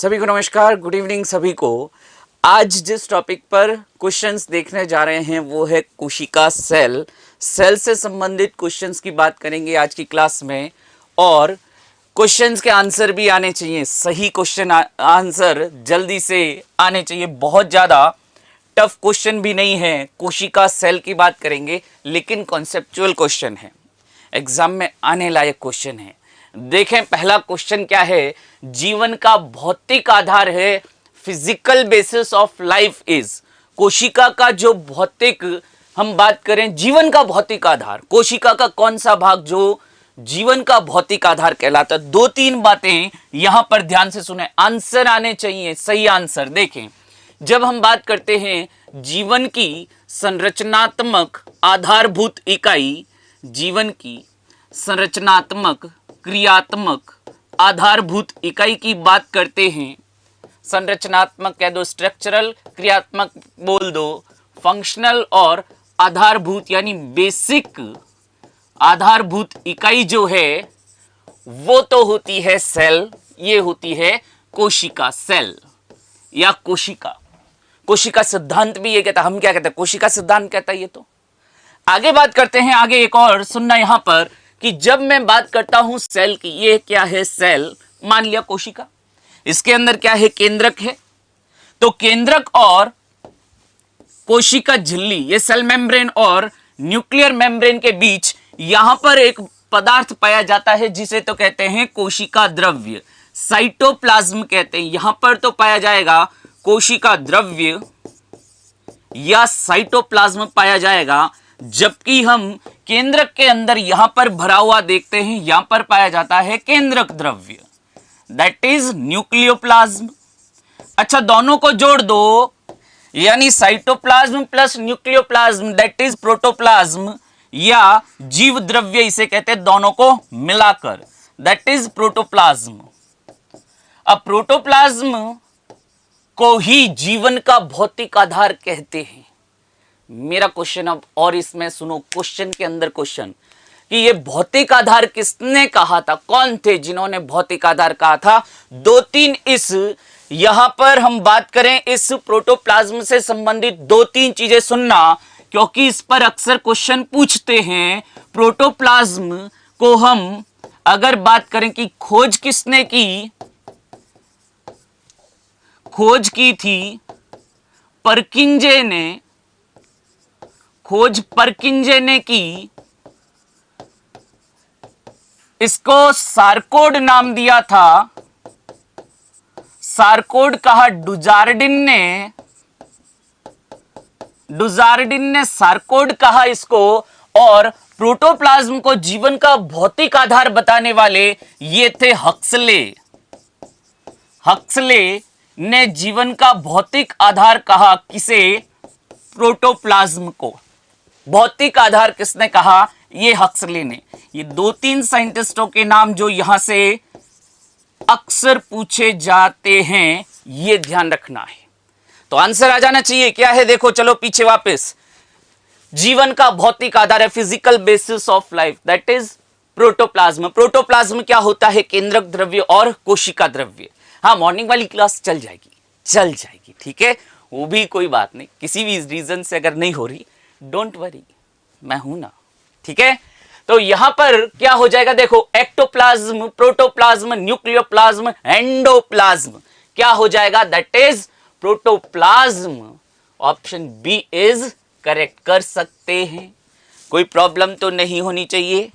सभी को नमस्कार, गुड इवनिंग सभी को। आज जिस टॉपिक पर क्वेश्चंस देखने जा रहे हैं वो है कोशिका सेल। सेल से संबंधित क्वेश्चंस की बात करेंगे आज की क्लास में, और क्वेश्चंस के आंसर भी आने चाहिए, सही क्वेश्चन आंसर जल्दी से आने चाहिए। बहुत ज़्यादा टफ क्वेश्चन भी नहीं है। कोशिका सेल की बात करेंगे लेकिन कॉन्सेप्चुअल क्वेश्चन है, एग्जाम में आने लायक क्वेश्चन है। देखें पहला क्वेश्चन क्या है। जीवन का भौतिक आधार है, physical basis of life is. कोशिका का जो भौतिक, हम बात करें जीवन का भौतिक आधार, कोशिका का कौन सा भाग जो जीवन का भौतिक आधार कहलाता है। दो तीन बातें यहां पर ध्यान से सुने, आंसर आने चाहिए, सही आंसर। देखें, जब हम बात करते हैं जीवन की संरचनात्मक आधारभूत इकाई, जीवन की संरचनात्मक क्रियात्मक आधारभूत इकाई की बात करते हैं, संरचनात्मक कह दो, स्ट्रक्चरल, क्रियात्मक बोल दो, फंक्शनल, और आधारभूत यानी बेसिक आधारभूत इकाई जो है वो तो होती है सेल। ये होती है कोशिका, सेल या कोशिका। कोशिका सिद्धांत भी ये कहता है, हम क्या कहते हैं, कोशिका सिद्धांत कहता है ये। तो आगे बात करते हैं, आगे एक और सुनना यहां पर कि जब मैं बात करता हूं सेल की, ये क्या है सेल, मान लिया कोशिका, इसके अंदर क्या है, केंद्रक है। तो केंद्रक और कोशिका झिल्ली, ये सेल मेम्ब्रेन और न्यूक्लियर मेम्ब्रेन के बीच यहां पर एक पदार्थ पाया जाता है जिसे तो कहते हैं कोशिका द्रव्य, साइटोप्लाज्म कहते हैं। यहां पर तो पाया जाएगा कोशिका द्रव्य या साइटोप्लाज्म पाया जाएगा, जबकि हम केंद्रक के अंदर यहां पर भरा हुआ देखते हैं, यहां पर पाया जाता है केंद्रक द्रव्य, दैट इज न्यूक्लियोप्लाज्म। अच्छा, दोनों को जोड़ दो, यानी cytoplasm plus nucleoplasm that is protoplasm, या जीव द्रव्य इसे कहते हैं, दोनों को मिलाकर दैट इज प्रोटोप्लाज्म। अब प्रोटोप्लाज्म को ही जीवन का भौतिक आधार कहते हैं। मेरा क्वेश्चन अब, और इसमें सुनो क्वेश्चन के अंदर क्वेश्चन, कि ये भौतिक आधार किसने कहा था, कौन थे जिन्होंने भौतिक आधार कहा था। दो तीन इस यहां पर हम बात करें इस प्रोटोप्लाज्म से संबंधित दो तीन चीजें सुनना, क्योंकि इस पर अक्सर क्वेश्चन पूछते हैं। प्रोटोप्लाज्म को हम अगर बात करें कि खोज किसने की, खोज की थी परकिंजे ने, खोज परकिंजे ने की, इसको सारकोड नाम दिया था, सारकोड कहा डुजार्डिन ने सारकोड कहा इसको। और प्रोटोप्लाज्म को जीवन का भौतिक आधार बताने वाले ये थे हक्सले। हक्सले ने जीवन का भौतिक आधार कहा किसे, प्रोटोप्लाज्म को। भौतिक आधार किसने कहा, ये हक्सले ने। ये दो तीन साइंटिस्टों के नाम जो यहां से अक्सर पूछे जाते हैं, ये ध्यान रखना है। तो आंसर आ जाना चाहिए, क्या है देखो, चलो पीछे वापस। जीवन का भौतिक आधार है, physical basis of life, that is protoplasm. Protoplasm क्या होता है, केंद्रक द्रव्य और कोशिका द्रव्य। हाँ, मॉर्निंग वाली क्लास चल जाएगी, ठीक है, वो भी कोई बात नहीं। किसी भी रीजन से अगर नहीं हो रही, डोंट वरी, मैं हूं ना, ठीक है। तो यहां पर क्या हो जाएगा देखो, एक्टोप्लाज्म, प्रोटोप्लाज्म, न्यूक्लियोप्लाज्म, एंडोप्लाज्म, क्या हो जाएगा, that is protoplasm. Option B is correct, कर सकते हैं, कोई प्रॉब्लम तो नहीं होनी चाहिए।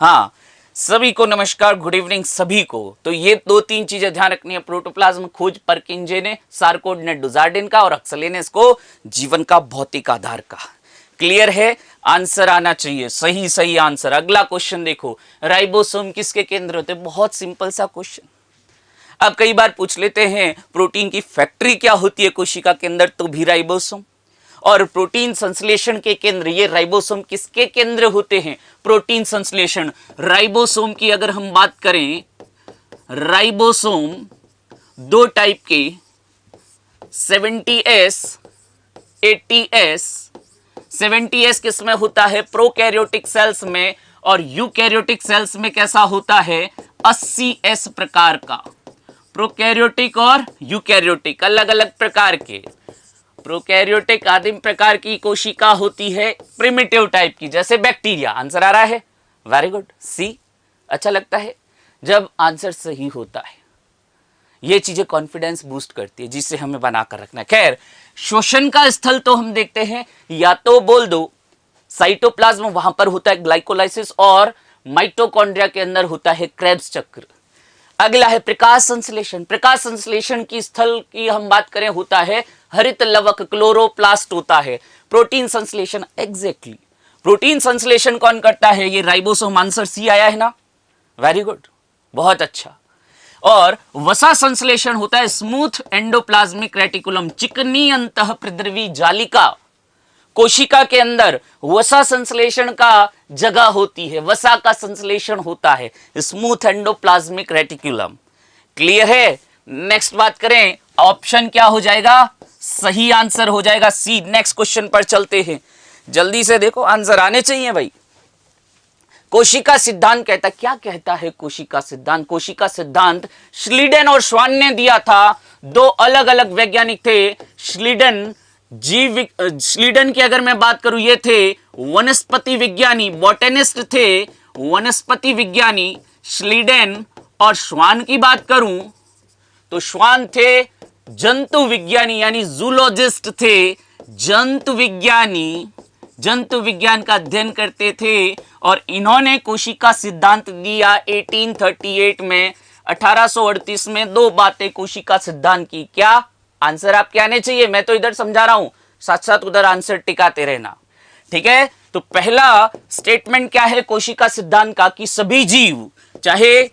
हाँ, सभी को नमस्कार, गुड इवनिंग सभी को। तो ये दो तीन चीजें ध्यान रखनी है, प्रोटोप्लाज्म खोज परकिंजे ने, सारकोड ने डुजार्डिन का, और हक्सले ने इसको जीवन का भौतिक आधार का। क्लियर है, आंसर आना चाहिए, सही आंसर। अगला क्वेश्चन देखो, राइबोसोम किसके केंद्र होते हैं। बहुत सिंपल सा क्वेश्चन। अब कई बार पूछ लेते हैं प्रोटीन की फैक्ट्री क्या होती है कोशिका के अंदर, तो भी राइबोसोम। और प्रोटीन संश्लेषण के केंद्र, ये राइबोसोम किसके केंद्र होते हैं, प्रोटीन संश्लेषण। राइबोसोम की अगर हम बात करें, राइबोसोम दो टाइप के, 70S 80S। 70S किस में होता है, प्रोकैरियोटिक सेल्स में, और यूकैरियोटिक सेल्स में कैसा होता है, 80S प्रकार का। प्रोकैरियोटिक और यूकैरियोटिक, अलग अलग प्रकार के। प्रोकैरियोटिक आदिम प्रकार की कोशिका होती है प्रिमिटिव टाइप की, जैसे बैक्टीरिया। आंसर आ रहा है, वेरी गुड, सी। अच्छा लगता है जब आंसर सही होता है, ये चीजें कॉन्फिडेंस बूस्ट करती है, जिससे हमें बनाकर रखना है। खैर, शोषण का स्थल तो हम देखते हैं, या तो बोल दो साइटोप्लाज्म, वहां पर होता है ग्लाइकोलाइसिस, और माइटोकॉन्ड्रिया के अंदर होता है क्रेब्स चक्र। अगला है प्रकाश संश्लेषण। प्रकाश संश्लेषण की स्थल की हम बात करें, होता है हरित लवक, क्लोरोप्लास्ट होता है। प्रोटीन संश्लेषण, एग्जैक्टली, प्रोटीन संश्लेषण कौन करता है? ये राइबोसोम। आंसर सी आया है ना, वेरी गुड, बहुत अच्छा। और वसा संश्लेषण होता है स्मूथ एंडोप्लाज्मिक रेटिकुलम, चिकनी अंतःप्रद्रवी जालिका। कोशिका के अंदर वसा संश्लेषण का जगह होती है, वसा का संश्लेषण होता है स्मूथ एंडोप्लाज्मिक रेटिकुलम। क्लियर है? नेक्स्ट बात करें, ऑप्शन क्या हो जाएगा? सही आंसर हो जाएगा सी। नेक्स्ट क्वेश्चन पर चलते हैं, जल्दी से देखो, आंसर आने चाहिए भाई। कोशिका सिद्धांत कहता, क्या कहता है कोशिका सिद्धांत? कोशिका सिद्धांत श्लीडेन और श्वान ने दिया था। दो अलग अलग वैज्ञानिक थे। श्लीडन की अगर मैं बात करूं, ये थे वनस्पति विज्ञानी, बॉटेनिस्ट थे, वनस्पति विज्ञानी श्लीडेन। और श्वान की बात करूं तो श्वान थे जंतु विज्ञानी, यानी जूलॉजिस्ट थे, जंतु विज्ञानी, जंतु विज्ञान का अध्ययन करते थे। और इन्होंने कोशिका सिद्धांत दिया 1838 में। 1838 में दो बातें कोशिका सिद्धांत की। क्या? आंसर आपके आने चाहिए, मैं तो इधर समझा रहा हूं, साथ साथ उधर आंसर टिकाते रहना, ठीक है? तो पहला स्टेटमेंट क्या है कोशिका सिद्धांत का? कि सभी जीव, चाहे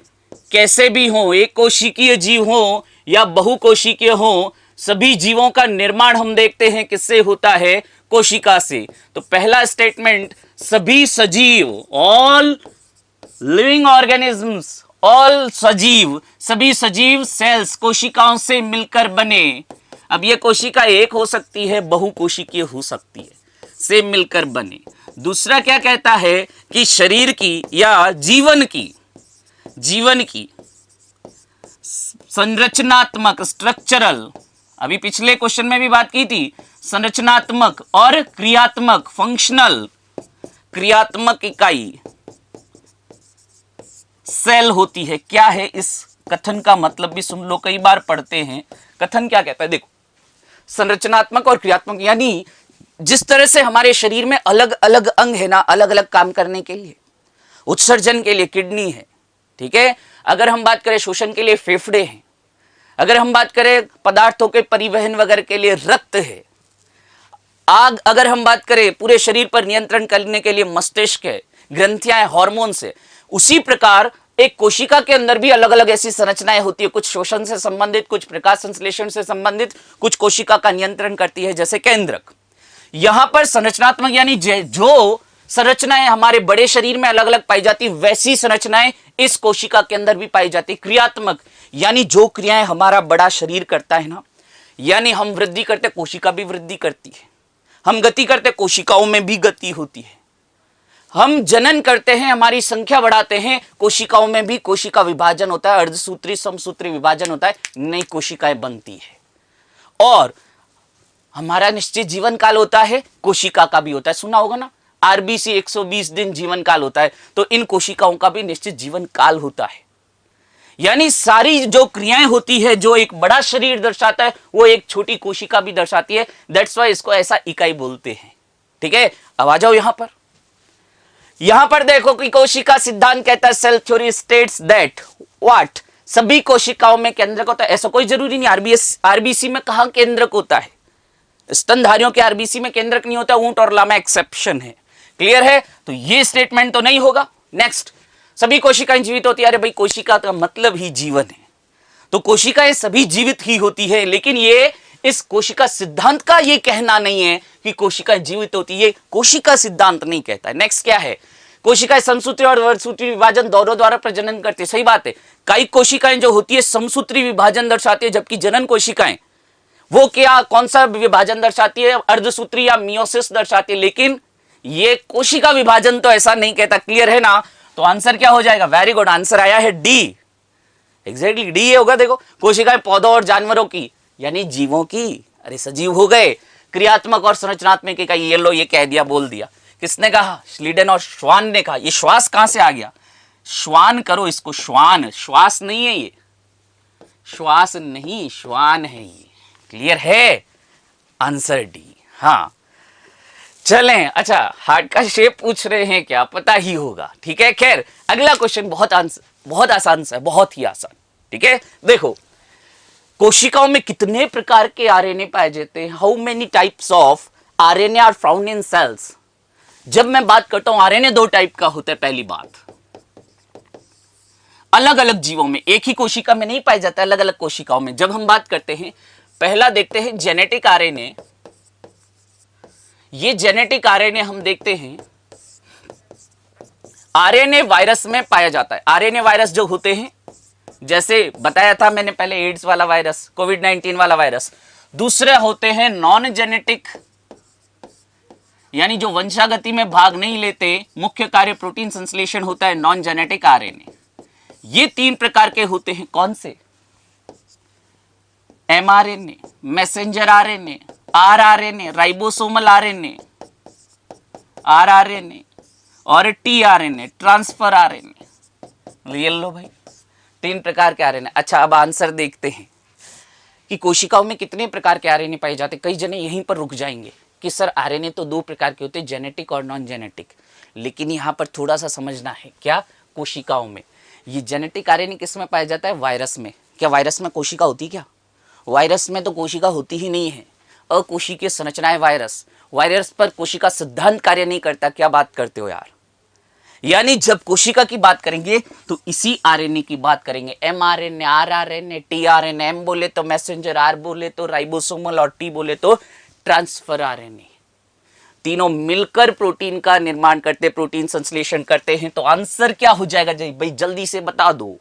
कैसे भी हो, एक कोशिकीय जीव हो या बहुकोशिकीय हो, सभी जीवों का निर्माण हम देखते हैं किससे होता है? कोशिका से। तो पहला स्टेटमेंट, सभी सजीव, ऑल लिविंग ऑर्गेनिजम्स, ऑल सजीव, सभी सजीव सेल्स कोशिकाओं से मिलकर बने। अब ये कोशिका एक हो सकती है, बहुकोशिकीय हो सकती है, से मिलकर बने। दूसरा क्या कहता है? कि शरीर की या जीवन की संरचनात्मक, स्ट्रक्चरल, अभी पिछले क्वेश्चन में भी बात की थी, संरचनात्मक और क्रियात्मक, फंक्शनल, क्रियात्मक इकाई सेल होती है। क्या है इस कथन का मतलब भी सुन लो, कई बार पढ़ते हैं। कथन क्या कहता है? देखो, संरचनात्मक और क्रियात्मक, यानी जिस तरह से हमारे शरीर में अलग अलग अंग है ना, अलग अलग काम करने के लिए, उत्सर्जन के लिए किडनी है, ठीक है? अगर हम बात करें शोषण के लिए फेफड़े हैं, अगर हम बात करें पदार्थों के परिवहन वगैरह के लिए रक्त है, आग अगर हम बात करें पूरे शरीर पर नियंत्रण करने के लिए मस्तिष्क है, ग्रंथियां, हार्मोन्स है, उसी प्रकार एक कोशिका के अंदर भी अलग अलग ऐसी संरचनाएं होती है, कुछ शोषण से संबंधित, कुछ प्रकाश संश्लेषण से संबंधित, कुछ कोशिका का नियंत्रण करती है, जैसे केंद्रक। यहां पर संरचनात्मक यानी जो संरचनाएं हमारे बड़े शरीर में अलग अलग पाई जाती, वैसी संरचनाएं इस कोशिका के अंदर भी पाई जाती। क्रियात्मक यानी जो क्रियाएं हमारा बड़ा शरीर करता है ना, यानी हम वृद्धि करते, कोशिका भी वृद्धि करती है, हम गति करते, कोशिकाओं में भी गति होती है, हम जनन करते हैं, हमारी संख्या बढ़ाते हैं, कोशिकाओं में भी कोशिका विभाजन होता है, अर्धसूत्री समसूत्री विभाजन होता है, नई कोशिकाएं बनती है। और हमारा निश्चित जीवन काल होता है, कोशिका का भी होता है, सुना होगा ना, आरबीसी 120 दिन जीवन काल होता है, तो इन कोशिकाओं का भी निश्चित जीवन काल होता है। यानी सारी जो क्रियाएं होती है, जो एक बड़ा शरीर दर्शाता है, वो एक छोटी कोशिका भी दर्शाती है। दैट्स वाई इसको ऐसा इकाई बोलते हैं, ठीक है? अब आ जाओ यहां पर देखो कि कोशिका सिद्धांत कहता है, cell theory states that what, सभी कोशिकाओं में केंद्रक होता है। ऐसा कोई जरूरी नहीं, आरबीसी में कहां केंद्रक होता है? स्तनधारियों के आरबीसी में केंद्रक नहीं होता, ऊंट और लामा एक्सेप्शन है। क्लियर है? तो ये स्टेटमेंट तो नहीं होगा। नेक्स्ट, सभी कोशिकाएं जीवित होती है। अरे भाई, कोशिका का मतलब ही जीवन है, तो कोशिकाएं सभी जीवित ही होती है, लेकिन ये इस कोशिका सिद्धांत का ये कहना नहीं है कि कोशिकाएं जीवित होती है, कोशिका सिद्धांत नहीं कहता है। नेक्स्ट क्या है? कोशिकाएं समसूत्री और वर्गसूत्री विभाजन दोनों द्वारा प्रजनन करती है। सही बात है, कई कोशिकाएं जो होती है समसूत्री विभाजन दर्शाती है, जबकि जनन कोशिकाएं वो क्या, कौन सा विभाजन दर्शाती है? अर्धसूत्री या मियोसिस दर्शाती है, लेकिन ये कोशिका विभाजन तो ऐसा नहीं कहता। क्लियर है ना? तो आंसर क्या हो जाएगा? वेरी गुड, आंसर आया है डी, एग्जैक्टली डी ये होगा। देखो कोशिकाएं पौधों और जानवरों की यानी जीवों की, अरे सजीव हो गए। क्रियात्मक और संरचनात्मक इकाई, ये लो ये कह दिया, बोल दिया। किसने कहा? श्लीडन और श्वान ने कहा। ये श्वास कहां से आ गया? श्वान करो इसको, श्वान, श्वास नहीं है ये, श्वास नहीं, श्वान है ये। क्लियर है? Answer D. हाँ चलें, अच्छा हार्ट का शेप पूछ रहे हैं, क्या पता ही होगा। ठीक है, खैर अगला क्वेश्चन बहुत आसान सा है, बहुत ही आसान। ठीक है, देखो कोशिकाओं में कितने प्रकार के आरएनए पाए जाते हैं? How many types of RNA are found in cells? जब मैं बात करता हूं आरएनए दो टाइप का होता है। पहली बात, अलग अलग जीवों में, एक ही कोशिका में नहीं पाया जाता, अलग अलग कोशिकाओं में। जब हम बात करते हैं, पहला देखते हैं जेनेटिक आरएनए। ये जेनेटिक आरएनए हम देखते हैं आरएनए वायरस में पाया जाता है। आरएनए वायरस जो होते हैं, जैसे बताया था मैंने पहले, एड्स वाला वायरस, कोविड-19 वाला वायरस। दूसरे होते हैं नॉन जेनेटिक, यानी जो वंशागति में भाग नहीं लेते, मुख्य कार्य प्रोटीन संश्लेषण होता है, नॉन जेनेटिक आरएनए। ये तीन प्रकार के होते हैं। कौन से? MRNA, messenger RNA, rRNA, ribosomal RNA, rRNA, और टीआरएनए, ट्रांसफर आरएनए। ये लो भाई, तीन प्रकार के आरएनए। अच्छा अब आंसर देखते हैं कि कोशिकाओं में कितने प्रकार के आरएनए पाए जाते हैं। कई जने यहीं पर रुक जाएंगे कि सर आरएनए तो दो प्रकार के होते हैं, जेनेटिक और नॉन जेनेटिक। लेकिन यहां पर थोड़ा सा समझना है। क्या? कोशिकाओं में ये जेनेटिक आरएनए किस में पाया जाता है? वायरस में। क्या वायरस में कोशिका होती? क्या वायरस में तो कोशिका होती ही नहीं है। अकोशिकीय संरचना है वायरस। वायरस पर कोशिका सिद्धांत कार्य नहीं करता। क्या बात करते हो यार? यानी जब कोशिका की बात करेंगे तो इसी आरएनए की बात करेंगे। एमआरएनए, आरआरएनए, टीआरएनए, एम बोले तो मैसेंजर, आर बोले तो राइबोसोमल और टी बोले तो ट्रांसफर आरएनए। तीनों मिलकर प्रोटीन का निर्माण करते, प्रोटीन संश्लेषण करते हैं। तो आंसर क्या हो जाएगा जी भाई? जल्दी से बता दो।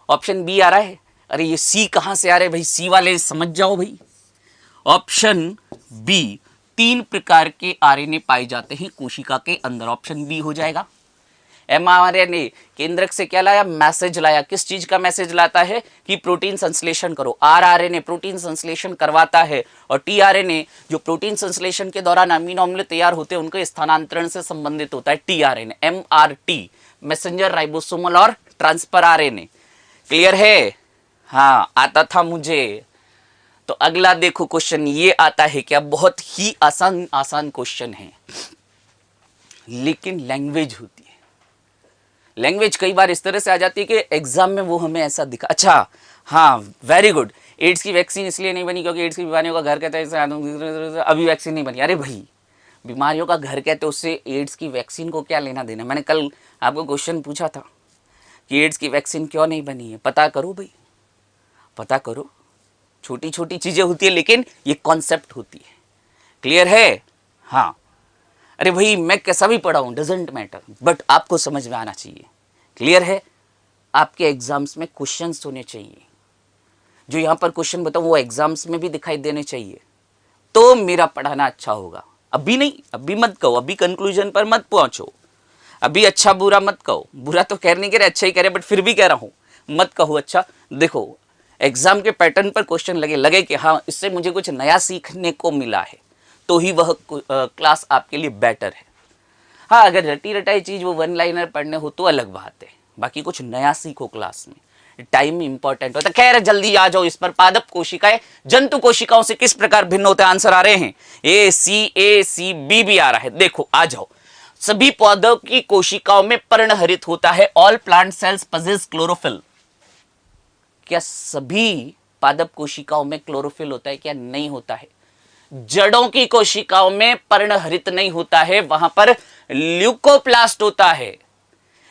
ऑप्शन बी आ रहा है। अरे ये सी कहां से आ रहे भाई? सी वाले समझ जाओ भाई। ऑप्शन बी, तीन प्रकार के आरएनए पाए जाते हैं कोशिका के अंदर। ऑप्शन बी हो जाएगा। एमआरएनए केंद्रक से क्या लाया? मैसेज लाया। किस चीज का मैसेज लाता है? कि प्रोटीन संश्लेषण करो। आरआरएनए प्रोटीन संश्लेषण करवाता है। और टीआरएनए जो प्रोटीन संश्लेषण के दौरान अमीनो अम्ल तैयार होते हैं उनके स्थानांतरण से संबंधित होता है। टीआरएनए, एमआरटी मैसेंजर, राइबोसोमल और ट्रांसफर आरएनए। क्लियर है? हाँ आता था मुझे। तो अगला देखो क्वेश्चन ये आता है, क्या बहुत ही आसान क्वेश्चन है, लेकिन लैंग्वेज होती है। लैंग्वेज कई बार इस तरह से आ जाती है कि एग्जाम में वो हमें ऐसा दिखा। अच्छा हाँ वेरी गुड। एड्स की वैक्सीन इसलिए नहीं बनी क्योंकि एड्स की बीमारियों का घर कहता है, अभी वैक्सीन नहीं बनी। अरे भाई बीमारियों का घर कहते उससे एड्स की वैक्सीन को क्या लेना देना? मैंने कल आपको क्वेश्चन पूछा था कि एड्स की वैक्सीन क्यों नहीं बनी है। पता करो भाई, पता करो। छोटी छोटी चीजें होती है लेकिन ये कॉन्सेप्ट होती है। क्लियर है? हाँ अरे भाई मैं कैसा भी पढ़ा हूं डजेंट मैटर, बट आपको समझ में आना चाहिए। क्लियर है? आपके एग्जाम्स में क्वेश्चंस होने चाहिए। जो यहां पर क्वेश्चन बताऊं वो एग्जाम्स में भी दिखाई देने चाहिए, तो मेरा पढ़ाना अच्छा होगा। अभी नहीं, अभी मत कहो, अभी कंक्लूजन पर मत पहुंचो, अभी अच्छा बुरा मत कहो। बुरा तो कह नहीं कह रहे, अच्छा ही कह रहे, बट फिर भी कह रहा हूं मत कहो अच्छा। देखो एग्जाम के पैटर्न पर क्वेश्चन लगे कि हाँ इससे मुझे कुछ नया सीखने को मिला है, तो ही वह क्लास आपके लिए बेटर है। हाँ अगर रटी रटाई चीज वो वन लाइनर पढ़ने हो तो अलग बात है, बाकी कुछ नया सीखो क्लास में। टाइम इंपॉर्टेंट होता है। खैर जल्दी आ जाओ इस पर। पादप कोशिकाएं जंतु कोशिकाओं से किस प्रकार भिन्न होते हैं? आंसर आ रहे हैं ए सी बी भी आ रहा है। देखो आ जाओ। सभी पौधों की कोशिकाओं में पर्णहरित होता है। All plant cells possess chlorophyll. क्या सभी पादप कोशिकाओं में क्लोरोफिल होता है? क्या नहीं होता है? जड़ों की कोशिकाओं में पर्णहरित नहीं होता है, वहां पर ल्यूकोप्लास्ट होता है,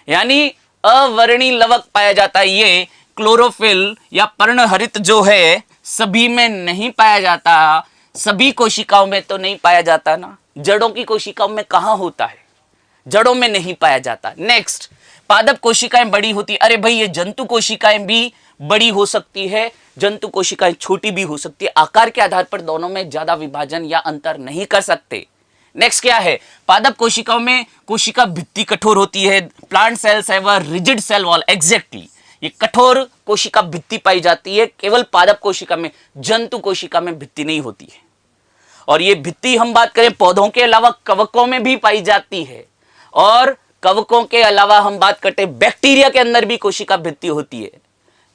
यानी अवर्णी लवक पाया जाता है। ये क्लोरोफिल या पर्णहरित जो है सभी में नहीं पाया जाता। सभी कोशिकाओं में तो नहीं पाया जाता ना। जड़ों की कोशिकाओं में कहां होता है? जड़ों में नहीं पाया जाता। नेक्स्ट, पादप कोशिकाएं बड़ी होती। अरे भाई ये जंतु कोशिकाएं भी बड़ी हो सकती है, जंतु कोशिकाएं छोटी भी हो सकती है। आकार के आधार पर दोनों में ज्यादा विभाजन या अंतर नहीं कर सकते। नेक्स्ट क्या है? पादप कोशिकाओं में कोशिका भित्ति कठोर होती है। प्लांट सेल्स है वह रिजिड सेल वॉल। एग्जैक्टली ये कठोर कोशिका भित्ति पाई जाती है, केवल पादप कोशिका में, जंतु कोशिका में भित्ति नहीं होती है। और ये भित्ति हम बात करें पौधों के अलावा कवकों में भी पाई जाती है, और कवकों के अलावा हम बात करते हैं बैक्टीरिया के अंदर भी कोशिका भित्ति होती है।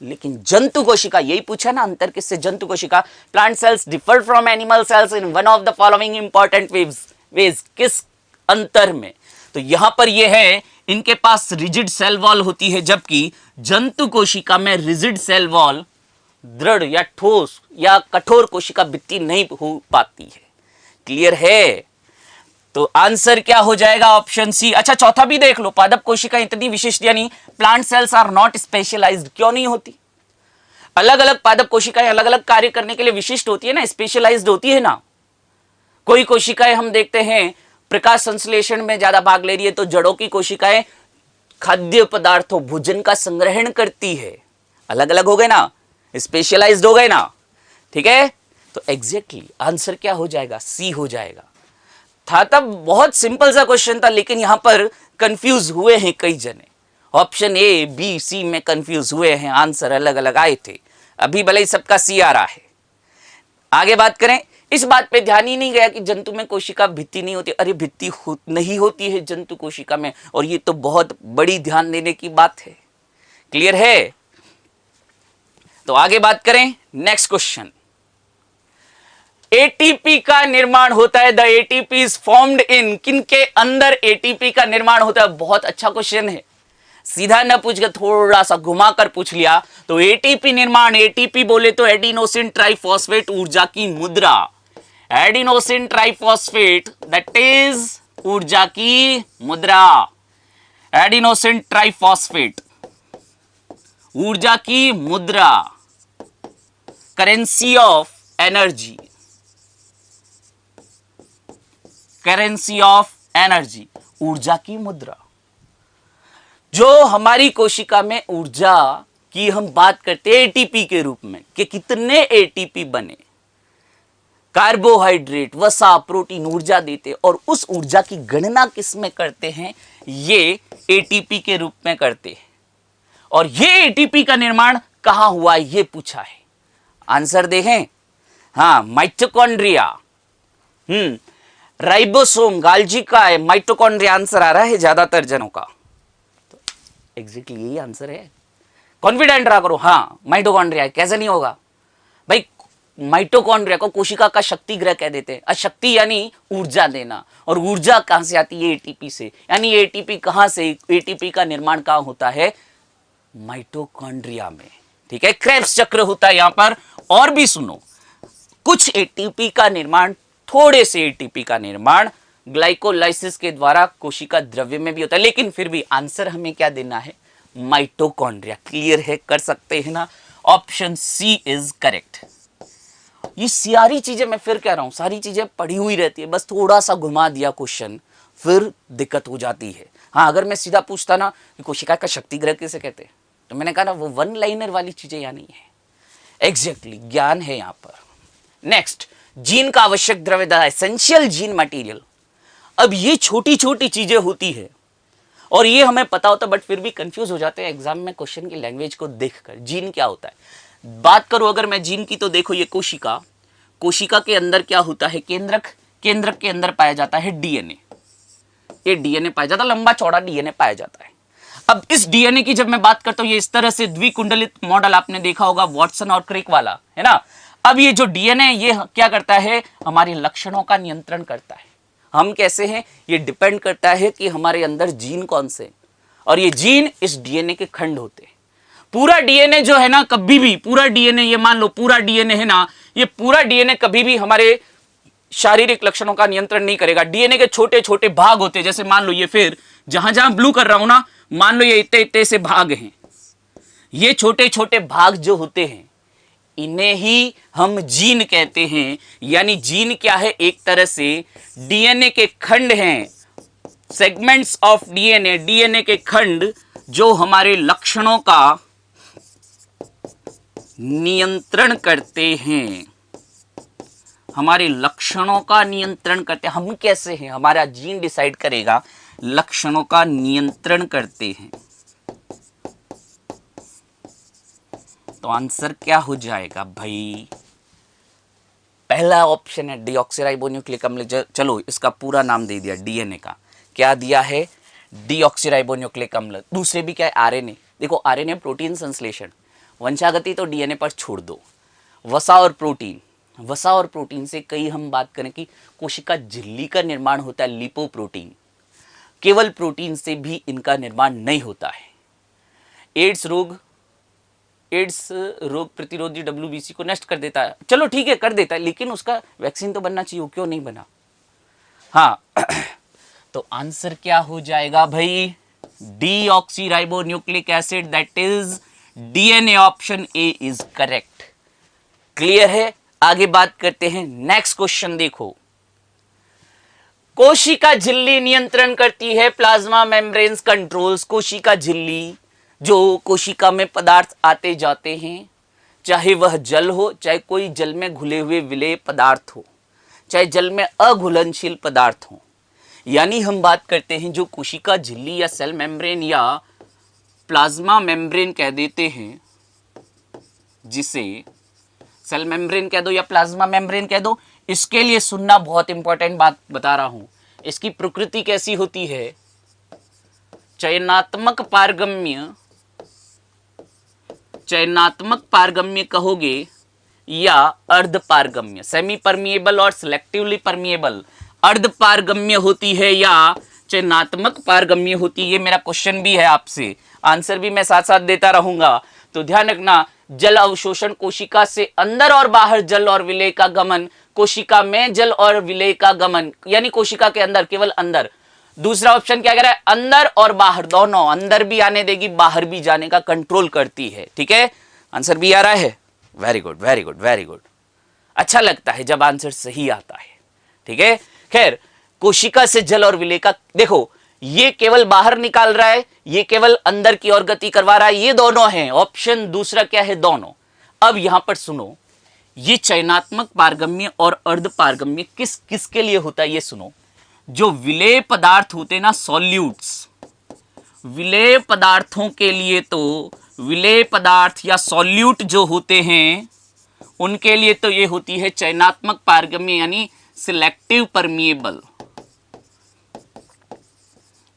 लेकिन जंतु कोशिका, यही पूछा ना अंतर किससे, जंतु कोशिका। Plant cells differ from animal cells in one of the following important ways, किस अंतर में? तो यहां पर यह है, इनके पास रिजिड सेल वॉल होती है, जबकि जंतु कोशिका में रिजिड सेल वॉल, दृढ़ या ठोस या कठोर कोशिका भित्ति नहीं हो पाती है। क्लियर है? तो आंसर क्या हो जाएगा? Option C. अच्छा, चौथा भी देख लो, पादप कोशिका इतनी विशिष्ट, यानी plant cells are not specialised, क्यों नहीं होती? अलग अलग पादप कोशिकाएं अलग अलग कार्य करने के लिए विशिष्ट होती है ना, स्पेशलाइज्ड होती है ना। कोई कोशिकाएं हम देखते हैं प्रकाश संश्लेषण में ज्यादा भाग ले रही है, तो जड़ों की कोशिकाएं खाद्य पदार्थों, भोजन का संग्रहण करती है। अलग अलग हो गए ना, स्पेशलाइज्ड हो गए ना। ठीक है, तो एग्जैक्टली आंसर क्या हो जाएगा? सी हो जाएगा। था तब बहुत सिंपल सा क्वेश्चन था, लेकिन यहां पर कंफ्यूज हुए हैं कई जने। ऑप्शन ए बी सी में कंफ्यूज हुए हैं, आंसर अलग अलग आए थे। अभी भले ही सबका सी आ रहा है। आगे बात करें, इस बात पे ध्यान ही नहीं गया कि जंतु में कोशिका भित्ति नहीं होती। अरे भित्ति नहीं होती है जंतु कोशिका में, और ये तो बहुत बड़ी ध्यान देने की बात है। क्लियर है? तो आगे बात करें, नेक्स्ट क्वेश्चन। एटीपी का निर्माण होता है, the ATP is formed in, किनके अंदर एटीपी का निर्माण होता है? बहुत अच्छा क्वेश्चन है, सीधा न पूछ के थोड़ा सा घुमाकर पूछ लिया। तो एटीपी निर्माण, एटीपी बोले तो एडिनोसिन ट्राइफॉस्फेट ऊर्जा की मुद्रा। एडिनोसिन ट्राइफॉस्फेट दैट इज ऊर्जा की मुद्रा। एडिनोसिन ट्राइफॉस्फेट ऊर्जा की मुद्रा, currency of energy, currency of energy, ऊर्जा की मुद्रा। जो हमारी कोशिका में ऊर्जा की हम बात करते हैं एटीपी के रूप में, कि कितने एटीपी बने, कार्बोहाइड्रेट, वसा, प्रोटीन ऊर्जा देते, और उस ऊर्जा की गणना किस में करते हैं? ये एटीपी के रूप में करते हैं। और ये एटीपी का निर्माण कहां हुआ, ये पूछा है। आंसर देखें, हाँ, माइटोकॉन्ड्रिया, राइबोसोम, गाल्जी का है, माइटोकॉन्ड्रिया आंसर आ रहा है ज्यादातर जनों का। तो एग्जैक्टली यही आंसर है। कॉन्फिडेंट रहा करो, हाँ माइटोकॉन्ड्रिया, कैसे नहीं होगा भाई? माइटोकॉन्ड्रिया को कोशिका का शक्ति गृह कह देते हैं। शक्ति यानी ऊर्जा देना, और ऊर्जा कहां से आती है? एटीपी से। यानी एटीपी कहां से, एटीपी का निर्माण कहां होता है? माइटोकॉन्ड्रिया में। ठीक है, क्रेब्स चक्र होता है यहां पर। और भी सुनो, कुछ एटीपी का निर्माण, थोड़े से एटीपी का निर्माण ग्लाइकोलाइसिस के द्वारा कोशिका द्रव्य में भी होता है, लेकिन फिर भी आंसर हमें क्या देना है? माइटोकॉन्ड्रिया। क्लियर है? कर सकते हैं ना? Option C is correct. ये सारी चीजें मैं फिर कह रहा हूं, सारी चीजें पढ़ी हुई रहती है, बस थोड़ा सा घुमा दिया क्वेश्चन, फिर दिक्कत हो जाती है। हाँ, अगर मैं सीधा पूछता ना कि कोशिका का शक्ति गृह किसे कहते हैं, तो मैंने कहा ना वो वन लाइनर वाली चीजें यहां नहीं है। एग्जैक्टली ज्ञान है यहां पर। नेक्स्ट, जीन का आवश्यक द्रव्य, द एसेंशियल जीन मटेरियल। अब ये छोटी छोटी चीजें होती है, और ये हमें पता होता, बट फिर भी कंफ्यूज हो जाते हैं एग्जाम में क्वेश्चन की लैंग्वेज को देखकर। जीन क्या होता है? बात करूं अगर मैं जीन की, तो देखो ये कोशिका, कोशिका के अंदर क्या होता है? केंद्रक, केंद्रक के अंदर पाया जाता है डीएनए। ये डीएनए पाया जाता है, लंबा चौड़ा डीएनए पाया जाता है। अब इस डीएनए की जब मैं बात करता हूं, ये इस तरह से द्विकुंडलित मॉडल आपने देखा होगा, वॉटसन और क्रिक वाला, है ना। अब ये जो डीएनए, ये क्या करता है? हमारे लक्षणों का नियंत्रण करता है। हम कैसे हैं? ये डिपेंड करता है कि हमारे अंदर जीन कौन से, और ये जीन इस डीएनए के खंड होते हैं। पूरा डीएनए जो है ना, कभी भी पूरा डीएनए, ये मान लो पूरा डीएनए है ना, ये पूरा डीएनए कभी भी हमारे शारीरिक लक्षणों का नियंत्रण नहीं करेगा। डीएनए के छोटे छोटे भाग होते हैं, जैसे मान लो ये, फिर जहां जहां ब्लू कर रहा हूं ना, मान लो ये इतने इतने से भाग हैं। ये छोटे छोटे भाग जो होते हैं, इन्हें ही हम जीन कहते हैं। यानी जीन क्या है? एक तरह से डीएनए के खंड हैं, सेगमेंट्स ऑफ डीएनए, डीएनए के खंड जो हमारे लक्षणों का नियंत्रण करते हैं, हमारे लक्षणों का नियंत्रण करते हैं। हम कैसे हैं? हमारा जीन डिसाइड करेगा, लक्षणों का नियंत्रण करते हैं। तो आंसर क्या हो जाएगा भाई? पहला ऑप्शन है डीऑक्सीराइबोन्यूक्लिक अम्ल। चलो इसका पूरा नाम दे दिया डीएनए का, क्या दिया है? डीऑक्सीराइबोन्यूक्लिक अम्ल। दूसरे भी क्या है? आरएनए। देखो आरएनए प्रोटीन संश्लेषण, वंशागति तो डीएनए पर छोड़ दो। वसा और प्रोटीन, वसा और प्रोटीन से कई हम बात करें कि कोशिका झिल्ली का निर्माण होता है, लिपोप्रोटीन। केवल प्रोटीन से भी इनका निर्माण नहीं होता है। एड्स रोग प्रतिरोधी डब्ल्यूबीसी को नष्ट कर देता है। चलो ठीक है कर देता है, लेकिन उसका वैक्सीन तो बनना चाहिए, क्यों नहीं बना? हाँ तो आंसर क्या हो जाएगा भाई? Deoxyribonucleic acid, that is DNA. Option A is correct. Clear है? आगे बात करते हैं। नेक्स्ट क्वेश्चन देखो। कोशिका झिल्ली नियंत्रण करती है, प्लाज्मा मेम्ब्रेन्स कंट्रोल्स। कोशिका झिल्ली जो कोशिका में पदार्थ आते जाते हैं, चाहे वह जल हो, चाहे कोई जल में घुले हुए विलेय पदार्थ हो, चाहे जल में अघुलनशील पदार्थ हो, यानी हम बात करते हैं जो कोशिका झिल्ली या सेल मेम्ब्रेन या प्लाज्मा मेम्ब्रेन कह देते हैं, जिसे सेल मेम्ब्रेन कह दो या प्लाज्मा मेम्ब्रेन कह दो। इसके लिए सुनना, बहुत इंपॉर्टेंट बात बता रहा हूं। इसकी प्रकृति कैसी होती है? चयनात्मक पारगम्य कहोगे या अर्ध पारगम्य, सेमी परमिएबल और सिलेक्टिवली परमिएबल। अर्ध पारगम्य होती है या चयनात्मक पारगम्य होती है? ये मेरा क्वेश्चन भी है आपसे, आंसर भी मैं साथ साथ देता रहूंगा। तो ध्यान रखना, जल अवशोषण, कोशिका से अंदर और बाहर जल और विलेय का गमन, कोशिका में जल और विलेय का गमन, यानी कोशिका के अंदर, केवल अंदर। दूसरा ऑप्शन क्या कह रहा है? अंदर और बाहर दोनों, अंदर भी आने देगी, बाहर भी जाने का कंट्रोल करती है। ठीक है, आंसर भी आ रहा है। Very good very good very good. अच्छा लगता है जब आंसर सही आता है। ठीक है, खैर कोशिका से जल और विलेय का, देखो ये केवल बाहर निकाल रहा है, ये केवल अंदर की ओर गति करवा रहा है, ये दोनों हैं। ऑप्शन दूसरा क्या है? दोनों। अब यहां पर सुनो, ये चयनात्मक पारगम्य और अर्ध पारगम्य किस किस के लिए होता है ये सुनो। जो विलेय पदार्थ होते ना, सॉल्यूट्स, विलेय पदार्थों के लिए, तो विलेय पदार्थ या सॉल्यूट जो होते हैं उनके लिए तो ये होती है चयनात्मक पारगम्य, यानी सिलेक्टिव परमिएबल।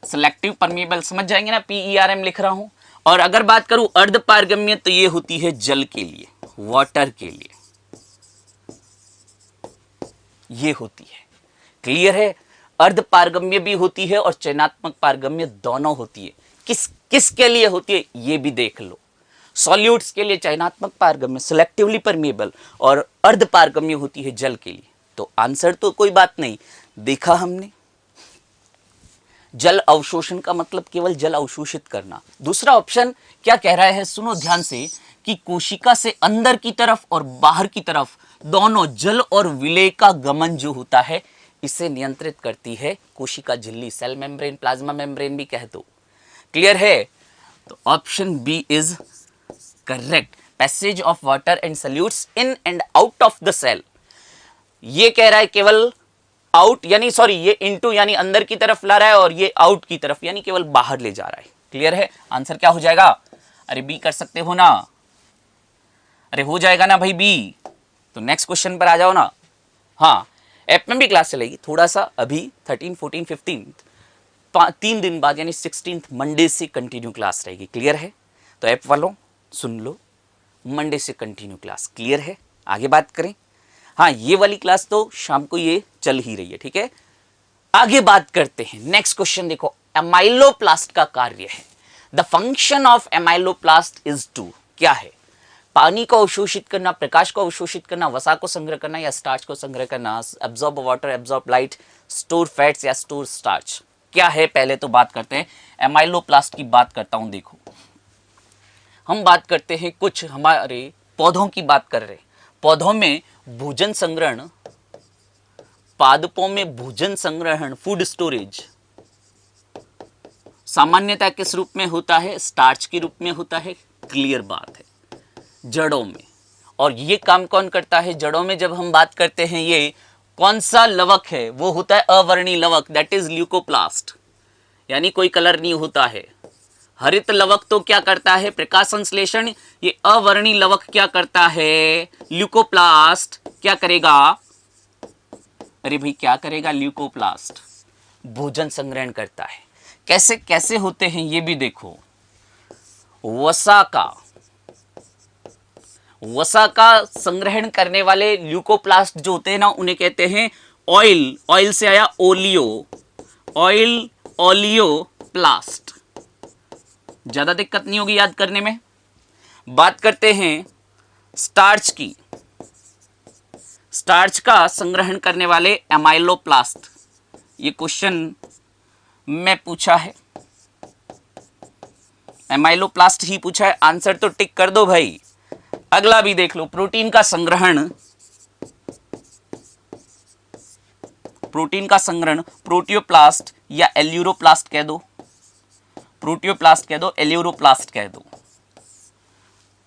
सिलेक्टिव परमिएबल समझ जाएंगे ना, PERM लिख रहा हूं। और अगर बात करूं अर्ध पारगम्य, तो ये होती है जल के लिए, वाटर के लिए, ये होती है। क्लियर है? अर्ध पारगम्य भी होती है और चयनात्मक पारगम्य दोनों होती है। किस किस के लिए होती है ये भी देख लो। सॉल्यूट्स के लिए चयनात्मक पारगम्य, सिलेक्टिवली परमिएबल, और अर्ध पारगम्य होती है जल के लिए। तो आंसर तो कोई बात नहीं, देखा हमने। जल अवशोषण का मतलब केवल जल अवशोषित करना। दूसरा ऑप्शन क्या कह रहा है? सुनो ध्यान से, कि कोशिका से अंदर की तरफ और बाहर की तरफ दोनों जल और विलेय का गमन जो होता है, इसे नियंत्रित करती है कोशिका झिल्ली, सेल मेम्ब्रेन, प्लाज्मा मेम्ब्रेन भी कह दो। क्लियर है? तो option B is correct. Passage of water and solutes in and out of the cell. ये कह रहा है केवल आउट, यानी सॉरी, ये इनटू यानी अंदर की तरफ ला रहा है, और ये आउट की तरफ यानी केवल बाहर ले जा रहा है। क्लियर है? आंसर क्या हो जाएगा? अरे बी कर सकते हो ना? अरे हो जाएगा ना भाई बी? तो नेक्स्ट क्वेश्चन पर आ जाओ ना। हाँ, ऐप में भी क्लास चलेगी थोड़ा सा, अभी 13, 14, 15 3 दिन बाद यानी 16 मंडे से कंटिन्यू क्लास रहेगी। क्लियर है? तो ऐप वालों सुन लो, मंडे से कंटिन्यू क्लास। क्लियर है? आगे बात करें। हाँ, ये वाली क्लास तो शाम को ये चल ही रही है। ठीक है, आगे बात करते हैं। नेक्स्ट क्वेश्चन देखो, एमाइलोप्लास्ट का कार्य है। The function of amyloplast is to, क्या है? पानी को अवशोषित करना, प्रकाश को अवशोषित करना, वसा को संग्रह करना या स्टार्च को संग्रह करना, absorb water, absorb light, store fats या स्टोर स्टार्च। क्या है पहले तो बात करते हैं। एमाइलोप्लास्ट की बात करता हूं। देखो, हम बात करते हैं कुछ हमारे पौधों की बात कर रहे हैं। पौधों में भोजन संग्रहण, पादपों में भोजन संग्रहण, फूड स्टोरेज सामान्यतः किस रूप में होता है? स्टार्च के रूप में होता है। क्लियर बात है। जड़ों में, और ये काम कौन करता है जड़ों में? जब हम बात करते हैं, ये कौन सा लवक है? वो होता है अवर्णी लवक, दैट इज ल्यूकोप्लास्ट, यानी कोई कलर नहीं होता है, हरित लवक तो क्या करता है, प्रकाश संश्लेषण। ये अवर्णी लवक क्या करता है, ल्यूकोप्लास्ट क्या करेगा, अरे भाई क्या करेगा, ल्यूकोप्लास्ट भोजन संग्रहण करता है। कैसे कैसे होते हैं ये भी देखो। वसा का संग्रहण करने वाले ल्यूकोप्लास्ट जो होते हैं ना, उन्हें कहते हैं ऑयल। ऑयल से आया ओलियो, ऑयल ओलियोप्लास्ट। ज्यादा दिक्कत नहीं होगी याद करने में। बात करते हैं स्टार्च की। स्टार्च का संग्रहण करने वाले एमाइलोप्लास्ट। ये क्वेश्चन में पूछा है, एमाइलोप्लास्ट ही पूछा है, आंसर तो टिक कर दो भाई। अगला भी देख लो, प्रोटीन का संग्रहण। प्रोटीन का संग्रहण प्रोटियोप्लास्ट या एल्यूरोप्लास्ट कह दो, प्रोटियोप्लास्ट कह दो, एल्यूरोप्लास्ट कह दो।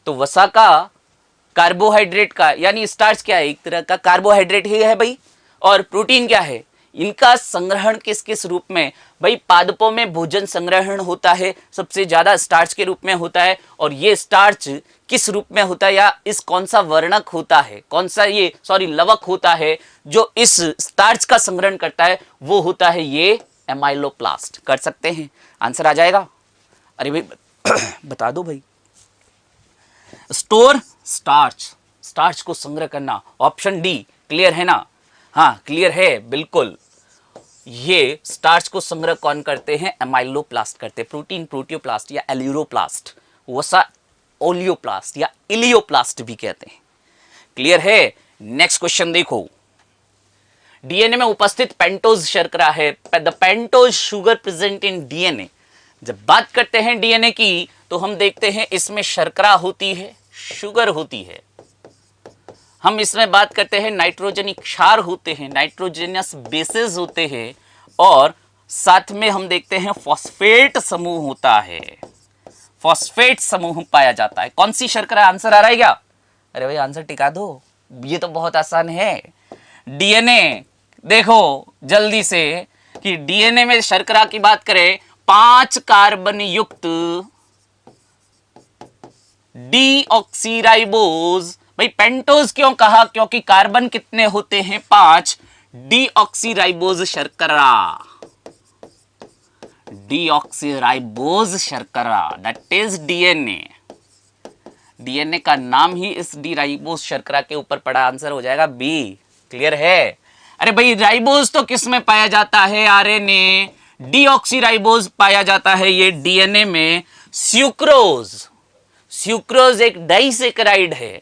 तो वसा का कार्बोहाइड्रेट का यानी स्टार्च क्या है, एक तरह का कार्बोहाइड्रेट ही है भाई। और प्रोटीन क्या है, इनका संग्रहण किस किस रूप में, भाई पादपों में भोजन संग्रहण होता है, सबसे ज्यादा स्टार्च के रूप में होता है। और ये स्टार्च किस रूप में होता है, या इस कौन सा वर्णक होता है, कौन सा ये लवक होता है जो इस स्टार्च का संग्रहण करता है, वो होता है ये एमाइलोप्लास्ट। कर सकते हैं, आंसर आ जाएगा। अरे भाई बता दो भाई। स्टोर स्टार्च, स्टार्च को संग्रह करना, ऑप्शन डी। क्लियर है ना, हाँ क्लियर है बिल्कुल। ये स्टार्च को संग्रह कौन करते हैं, एमाइलोप्लास्ट करते हैं। प्रोटीन प्रोटियोप्लास्ट या एल्यूरोप्लास्ट, वसा ओलियोप्लास्ट या इलियोप्लास्ट भी कहते हैं। क्लियर है। नेक्स्ट क्वेश्चन देखो, डीएनए में उपस्थित पेंटोज शर्करा है, the pentose sugar present in DNA. जब बात करते हैं डीएनए की तो हम देखते हैं इसमें शर्करा होती है, शुगर होती है। हम इसमें बात करते हैं नाइट्रोजनिक क्षार होते हैं, नाइट्रोजनस बेसेस होते हैं, और साथ में हम देखते हैं फॉस्फेट समूह होता है, फॉस्फेट समूह पाया जाता है। कौन सी शर्करा, आंसर आ रहा है क्या? अरे भाई आंसर टिका दो, ये तो बहुत आसान है। डीएनए देखो जल्दी से कि डीएनए में शर्करा की बात करें, 5 कार्बन युक्त डीऑक्सीराइबोज। भाई पेंटोज क्यों कहा, क्योंकि कार्बन कितने होते हैं, 5। डीऑक्सीराइबोज शर्करा, डीऑक्सीराइबोज शर्करा दैट इज डीएनए। डीएनए का नाम ही इस डी राइबोज शर्करा के ऊपर पड़ा, आंसर हो जाएगा बी। क्लियर है। अरे भाई राइबोज तो किस में पाया जाता है, आरएनए। डीऑक्सीराइबोज पाया जाता है ये डीएनए में स्यूक्रोज। स्यूक्रोज एक डाइसेकेराइड है।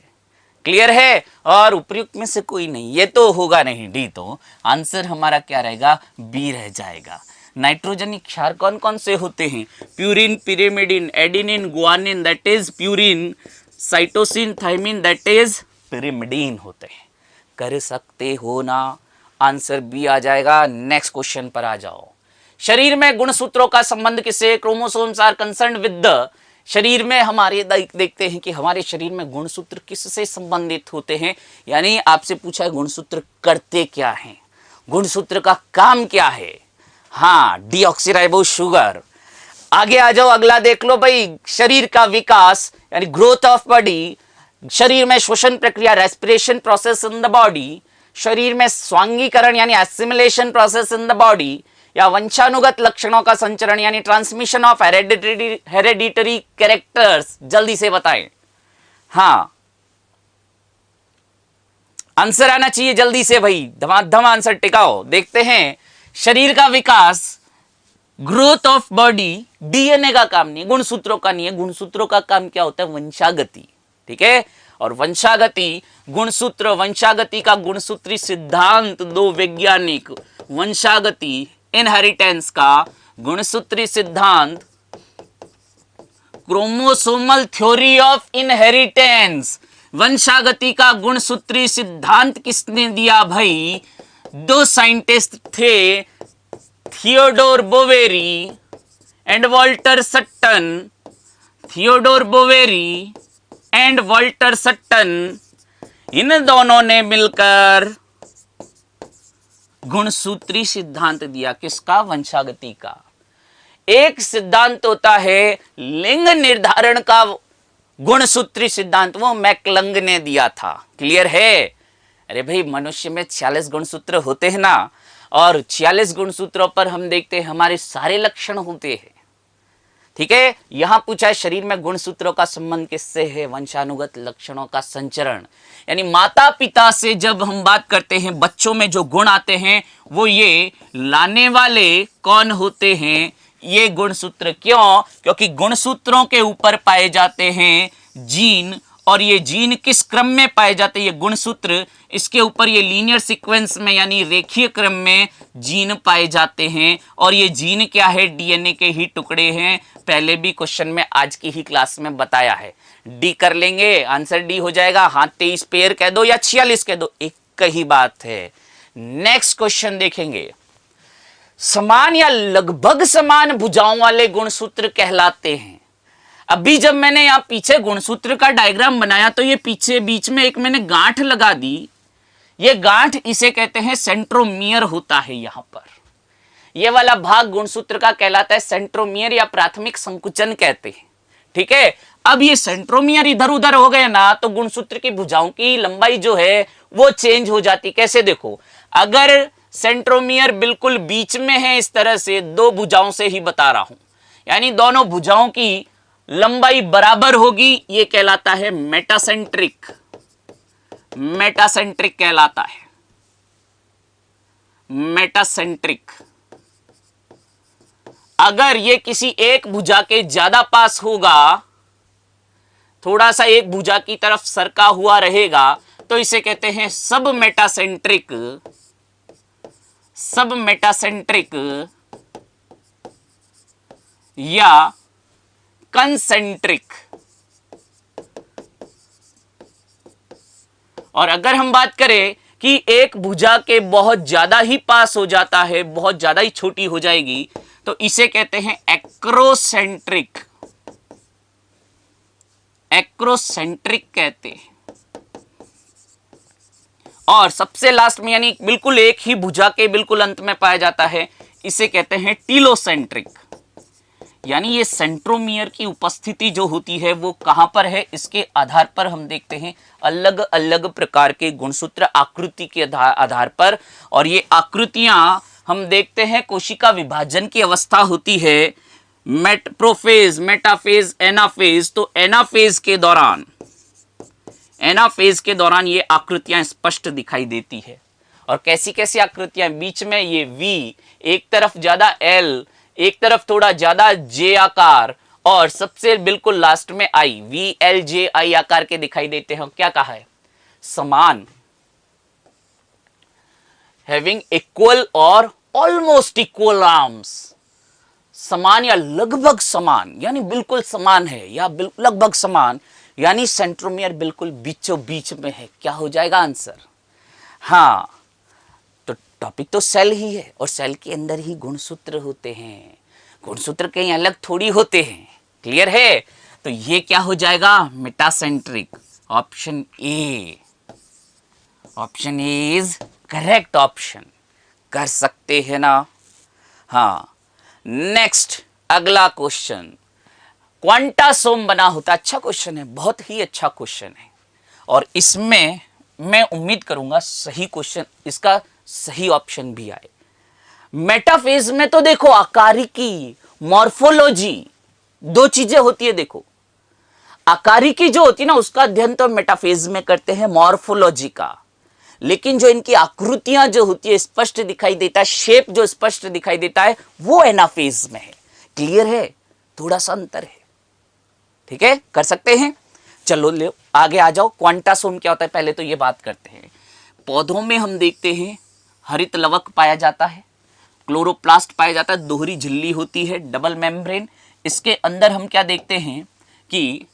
क्लियर है। और उपयुक्त में से कोई नहीं, ये तो होगा नहीं डी, तो आंसर हमारा क्या रहेगा, बी रह जाएगा। नाइट्रोजनिक क्षार कौन कौन से होते हैं, purine, pyrimidine, adenine, guanine that is purine, cytosine, thymine that is pyrimidine होते हैं। कर सकते हो ना, आंसर बी आ जाएगा। नेक्स्ट क्वेश्चन पर आ जाओ। शरीर में गुणसूत्रों का संबंध किससे, chromosomes are concerned with the. शरीर में हमारे देखते हैं कि हमारे शरीर में गुणसूत्र किससे संबंधित होते हैं, यानी आपसे पूछा है गुणसूत्र करते क्या हैं, गुणसूत्र का काम क्या है। हाँ, डीऑक्सीराइबोज शुगर। आगे आ जाओ, अगला देख लो भाई, शरीर का विकास यानी ग्रोथ ऑफ बॉडी। शरीर में श्वसन प्रक्रिया, respiration process in the body. शरीर में स्वांगीकरण यानी assimilation process in the body, या वंशानुगत लक्षणों का संचरण यानी ट्रांसमिशन ऑफ हेरेडिटरी कैरेक्टर्स। जल्दी से बताएं। हाँ आंसर आना चाहिए जल्दी से भाई, धमाधम आंसर टिकाओ। देखते हैं, शरीर का विकास, ग्रोथ ऑफ बॉडी, डीएनए का काम नहीं है, गुणसूत्रों का नहीं है। गुणसूत्रों का काम क्या होता है, वंशागति। ठीक है। और वंशागति, गुणसूत्र, वंशागति का गुणसूत्री सिद्धांत दो वैज्ञानिक, वंशागति इनहेरिटेंस का गुणसूत्री सिद्धांत, क्रोमोसोमल थ्योरी ऑफ इनहेरिटेंस। वंशागति का गुणसूत्री सिद्धांत किसने दिया भाई, 2 साइंटिस्ट थे, Theodor Boveri and Walter Sutton. Theodor Boveri and Walter Sutton, इन दोनों ने मिलकर गुणसूत्री सिद्धांत दिया। किसका, वंशागति का। एक सिद्धांत होता है लिंग निर्धारण का गुणसूत्री सिद्धांत, वो मैकलंग ने दिया था। क्लियर है? अरे भाई, मनुष्य में 46 गुणसूत्र होते हैं ना, और 46 गुणसूत्रों पर हम देखते हैं हमारे सारे लक्षण होते हैं। ठीक है, यहां पूछा है शरीर में गुणसूत्रों का संबंध किससे है? वंशानुगत लक्षणों का संचरण, यानी माता पिता से जब हम बात करते हैं बच्चों में जो गुण आते हैं वो ये लाने वाले कौन होते हैं? ये गुणसूत्र। क्यों? क्योंकि गुणसूत्रों के ऊपर पाए जाते हैं जीन, और ये जीन किस क्रम में पाए जाते हैं? ये गुणसूत्र, इसके ऊपर ये लीनियर सीक्वेंस में यानी रेखीय क्रम में जीन पाए जाते हैं। और ये जीन क्या है? डीएनए के ही टुकड़े हैं। पहले भी क्वेश्चन में आज की ही क्लास में बताया है। डी कर लेंगे, आंसर डी हो जाएगा। हाँ, 23 पेयर कह दो या 46 कह दो, एक ही बात है। नेक्स्ट क्वेश्चन देखेंगे। समान या लगभग समान भुजाओं वाले गुणसूत्र कहलाते हैं। अभी जब मैंने यहां पीछे गुणसूत्र का डायग्राम बनाया तो ये पीछे बीच में एक मैंने गांठ लगा दी। ये गांठ, इसे कहते हैं सेंट्रोमियर होता है। यहां पर ये वाला भाग गुणसूत्र का कहलाता है सेंट्रोमियर या प्राथमिक संकुचन कहते हैं। ठीक है, अब ये सेंट्रोमियर इधर उधर हो गए ना तो गुणसूत्र की भुजाओं की लंबाई जो है वो चेंज हो जाती। कैसे? देखो, अगर सेंट्रोमियर बिल्कुल बीच में है इस तरह से, दो भुजाओं से ही बता रहा हूं, यानी दोनों भुजाओं की लंबाई बराबर होगी, ये कहलाता है मेटासेंट्रिक। मेटासेंट्रिक कहलाता है, मेटासेंट्रिक। अगर ये किसी एक भुजा के ज्यादा पास होगा, थोड़ा सा एक भुजा की तरफ सरका हुआ रहेगा, तो इसे कहते हैं सब मेटासेंट्रिक। सब मेटासेंट्रिक या कंसेंट्रिक। और अगर हम बात करें कि एक भुजा के बहुत ज्यादा ही पास हो जाता है, बहुत ज्यादा ही छोटी हो जाएगी, तो इसे कहते हैं एक्रोसेंट्रिक। एक्रोसेंट्रिक कहते हैं। और सबसे लास्ट में यानी बिल्कुल एक ही भुजा के बिल्कुल अंत में पाया जाता है, इसे कहते हैं टीलोसेंट्रिक। यानी ये सेंट्रोमियर की उपस्थिति जो होती है वो कहां पर है, इसके आधार पर हम देखते हैं अलग अलग प्रकार के गुणसूत्र आकृति के आधार पर। और ये आकृतियां हम देखते हैं कोशिका विभाजन की अवस्था होती है, प्रोफेज, मेटाफेज, एनाफेज। तो एनाफेज के दौरान ये आकृतियां स्पष्ट दिखाई देती है। और कैसी कैसी आकृतियां? बीच में ये वी, एक तरफ ज्यादा एल, एक तरफ थोड़ा ज्यादा जे आकार, और सबसे बिल्कुल लास्ट में आई, वी एल जे आई आकार के दिखाई देते हैं। क्या कहा है? समान, हैविंग इक्वल और ऑलमोस्ट इक्वल आर्म्स। समान या लगभग समान, यानी बिल्कुल समान है या लगभग समान, यानी सेंट्रोमियर बिल्कुल बीचों बीच में है। क्या हो जाएगा आंसर? हाँ, तो टॉपिक तो सेल ही है और सेल के अंदर ही गुणसूत्र होते हैं। गुणसूत्र कहीं अलग थोड़ी होते हैं। क्लियर है? तो ये क्या हो जाएगा? Metacentric. Option A. Option A is correct option. कर सकते हैं ना? हाँ। नेक्स्ट, अगला क्वेश्चन। क्वांटासोम बना होता। अच्छा क्वेश्चन है, बहुत ही अच्छा क्वेश्चन है, और इसमें मैं उम्मीद करूंगा सही क्वेश्चन, इसका सही ऑप्शन भी आए। मेटाफेज में तो देखो आकारिकी, मॉर्फोलॉजी, दो चीजें होती है। देखो, आकारिकी जो होती है ना उसका अध्ययन तो मेटाफेज में करते हैं, मॉर्फोलॉजी का। लेकिन जो इनकी आकृतियां जो होती है, स्पष्ट दिखाई देता है, शेप जो स्पष्ट दिखाई देता है, वो एनाफेज में है। क्लियर है? थोड़ा सा अंतर है। ठीक है, कर सकते हैं। चलो ले आगे आ जाओ। क्वांटासोम क्या होता है पहले तो ये बात करते हैं। पौधों में हम देखते हैं हरित लवक पाया जाता है, क्लोरोप्लास्ट पाया जाता है, दोहरी झिल्ली होती है, डबल मेम्ब्रेन। इसके अंदर हम क्या देखते हैं कि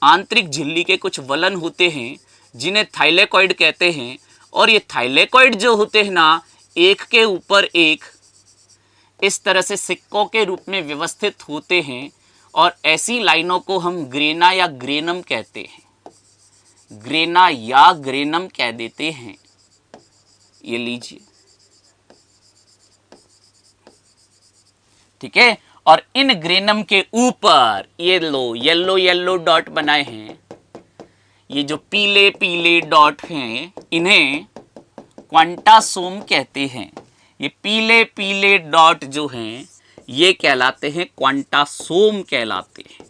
आंतरिक झिल्ली के कुछ वलन होते हैं जिन्हें थाइलेकॉइड कहते हैं। और ये थाइलेकॉइड जो होते हैं ना, एक के ऊपर एक इस तरह से सिक्कों के रूप में व्यवस्थित होते हैं, और ऐसी लाइनों को हम ग्रेना या ग्रेनम कहते हैं। ग्रेना या ग्रेनम कह देते हैं। ये लीजिए, ठीक है। और इन ग्रेनम के ऊपर ये लो येलो येलो डॉट बनाए हैं, ये जो पीले पीले डॉट हैं इन्हें क्वांटासोम कहते हैं। ये पीले पीले डॉट जो हैं ये कहलाते हैं क्वांटासोम कहलाते हैं।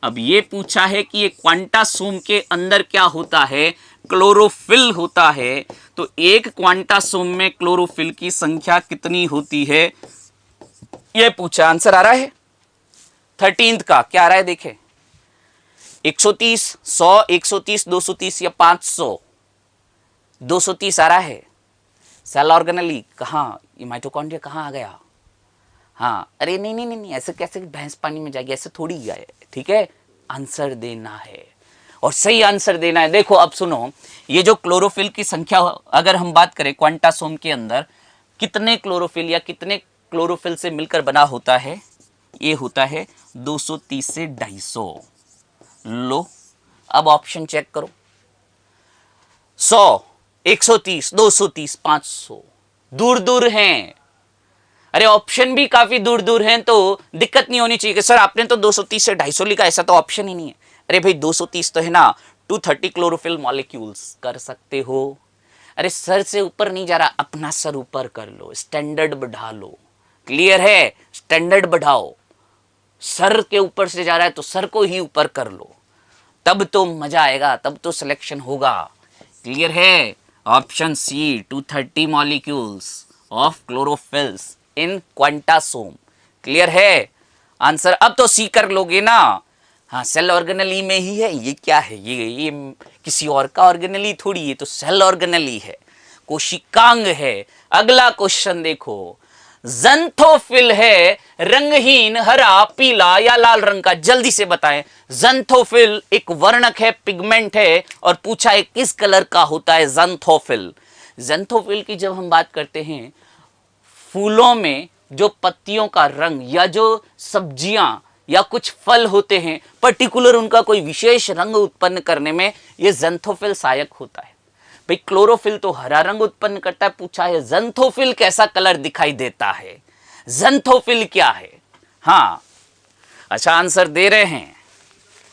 अब ये पूछा है कि ये क्वांटासोम के अंदर क्या होता है, क्लोरोफिल होता है। तो एक क्वांटासोम में क्लोरोफिल की संख्या कितनी होती है ये पूछा। आंसर आ रहा है 13th का, क्या आ रहा है देखें, 130, 100, 130, 230 या 500? 230 आ रहा है। सेल ऑर्गेनेली कहाँ, ये माइटोकॉन्ड्रिया कहाँ आ गया? हाँ, अरे नहीं नहीं नहीं, ऐसे कैसे भैंस पानी में जाएगी, ऐसे थोड़ी गए। ठीक है, आंसर देना है और सही आंसर देना है। देखो अब सुनो, ये जो क्लोरोफिल की संख्या अगर हम बात करें क्वांटासोम के अंदर कितने क्लोरोफिल या कितने क्लोरोफिल से मिलकर बना होता है, ये होता है 230 से 250। लो अब ऑप्शन चेक करो, 100, 130, 230, 500 दूर दूर हैं। अरे ऑप्शन भी काफी दूर दूर हैं तो दिक्कत नहीं होनी चाहिए कि सर आपने तो 230 से 250 लिखा, ऐसा तो ऑप्शन ही नहीं है। अरे भाई 230 तो है ना, 230 क्लोरोफिल मॉलिक्यूल्स कर सकते हो। अरे सर से ऊपर नहीं जा रहा, अपना सर ऊपर कर लो, स्टैंडर्ड बढ़ा लो। क्लियर है, स्टैंडर्ड बढ़ाओ। सर के ऊपर से जा रहा है तो सर को ही ऊपर कर लो, तब तो मजा आएगा, तब तो सिलेक्शन होगा। क्लियर है, option C 230 molecules of chlorophylls in quantasome. Clear है आंसर? अब तो सी कर लोगे ना। हाँ, सेल ऑर्गेनेली में ही है। ये क्या है, ये किसी और का ऑर्गेनेली थोड़ी, ये तो सेल ऑर्गेनेली है, कोशिकांग है। अगला क्वेश्चन देखो, ज़ंथोफिल है रंगहीन हरा पीला या लाल रंग का, जल्दी से बताएं। ज़ंथोफिल एक वर्णक है, पिगमेंट है, और पूछा है किस कलर का होता है ज़ंथोफिल। ज़ंथोफिल की जब हम बात करते हैं, फूलों में जो पत्तियों का रंग या जो सब्जियां या कुछ फल होते हैं, पर्टिकुलर उनका कोई विशेष रंग उत्पन्न करने में ये ज़ंथोफिल सहायक होता है। भाई क्लोरोफिल तो हरा रंग उत्पन्न करता है, पूछा है ज़ंथोफिल कैसा कलर दिखाई देता है, ज़ंथोफिल क्या है? हाँ, अच्छा आंसर दे रहे हैं।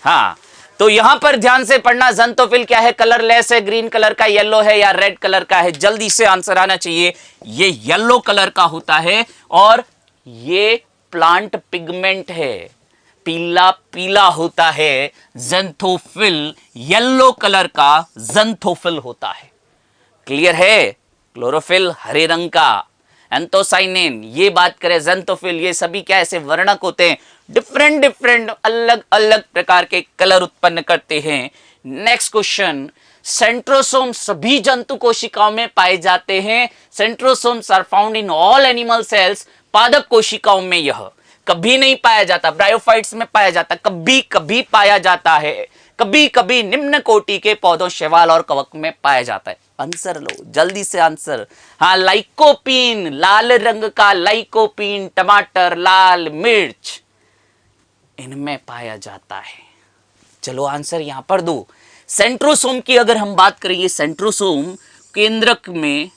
हाँ, तो यहां पर ध्यान से पढ़ना, ज़ंथोफिल क्या है, कलरलेस है, ग्रीन कलर का, येलो है या रेड कलर का है? जल्दी से आंसर आना चाहिए। ये येलो कलर का होता है और ये प्लांट पिगमेंट है, पीला पीला होता है। ज़ंथोफिल येलो कलर का ज़ंथोफिल होता है। क्लियर है? क्लोरोफिल हरे रंग का, एंथोसाइनिन ये बात करें, ज़ंथोफिल ये सभी क्या ऐसे वर्णक होते हैं, डिफरेंट डिफरेंट अलग अलग प्रकार के कलर उत्पन्न करते हैं। नेक्स्ट क्वेश्चन, सेंट्रोसोम सभी जंतु कोशिकाओं में पाए जाते हैं। Centrosomes are found in all animal cells. पादप कोशिकाओं में यह कभी नहीं पाया जाता, ब्रायोफाइट्स में पाया जाता, कभी कभी पाया जाता है, कभी कभी निम्न कोटि के पौधों शैवाल और कवक में पाया जाता है। आंसर लो जल्दी से आंसर। हाँ, लाइकोपीन, लाल रंग का लाइकोपीन, टमाटर, लाल मिर्च, इनमें पाया जाता है। चलो आंसर यहां पर दो। सेंट्रोसोम की अगर हम बात करें, ये सेंट्रोसोम केंद्रक में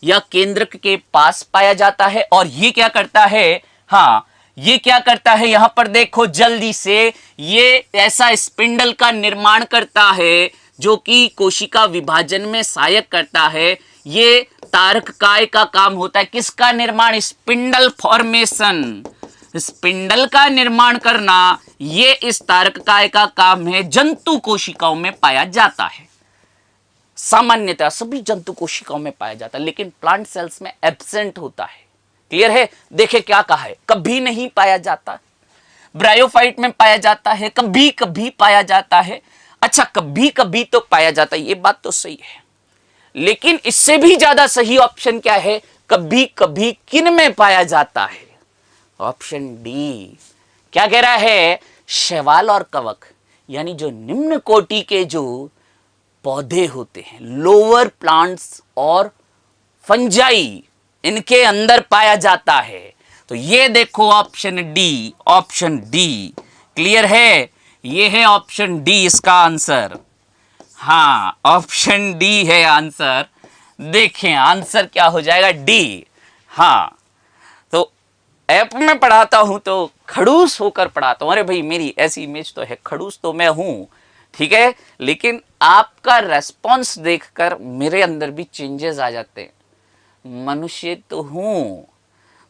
या केंद्रक के पास पाया जाता है और ये क्या करता है, हाँ ये क्या करता है, यहां पर देखो जल्दी से, ये ऐसा स्पिंडल का निर्माण करता है जो कि कोशिका विभाजन में सहायक करता है। ये तारककाय का काम होता है, किसका निर्माण, स्पिंडल फॉर्मेशन, स्पिंडल का निर्माण करना, ये इस तारककाय का काम है। जंतु कोशिकाओं में पाया जाता है, सामान्यतः सभी जंतु कोशिकाओं में पाया जाता है, लेकिन प्लांट सेल्स में एब्सेंट होता है। क्लियर है? देखे क्या कहा है, कभी नहीं पाया जाता। ब्रायोफाइट में पाया जाता है, कभी कभी पाया जाता है। अच्छा, कभी कभी तो पाया जाता है, ये बात तो सही है, लेकिन इससे भी ज्यादा सही ऑप्शन क्या है, कभी कभी किन में पाया जाता है? Option D. क्या कह रहा है, शैवाल और कवक, यानी जो निम्न कोटि के जो पौधे होते हैं, लोअर प्लांट्स और फंजाई, इनके अंदर पाया जाता है। तो ये देखो option D, option D. Clear है? ये है ऑप्शन डी इसका आंसर। हाँ, ऑप्शन डी है आंसर। देखें आंसर क्या हो जाएगा, डी। हाँ, तो ऐप में पढ़ाता हूं तो खड़ूस होकर पढ़ाता हूं। अरे भाई मेरी ऐसी इमेज तो है, खड़ूस तो मैं हूं, ठीक है, लेकिन आपका रेस्पॉन्स देखकर मेरे अंदर भी चेंजेस आ जाते हैं। मनुष्य तो हूं,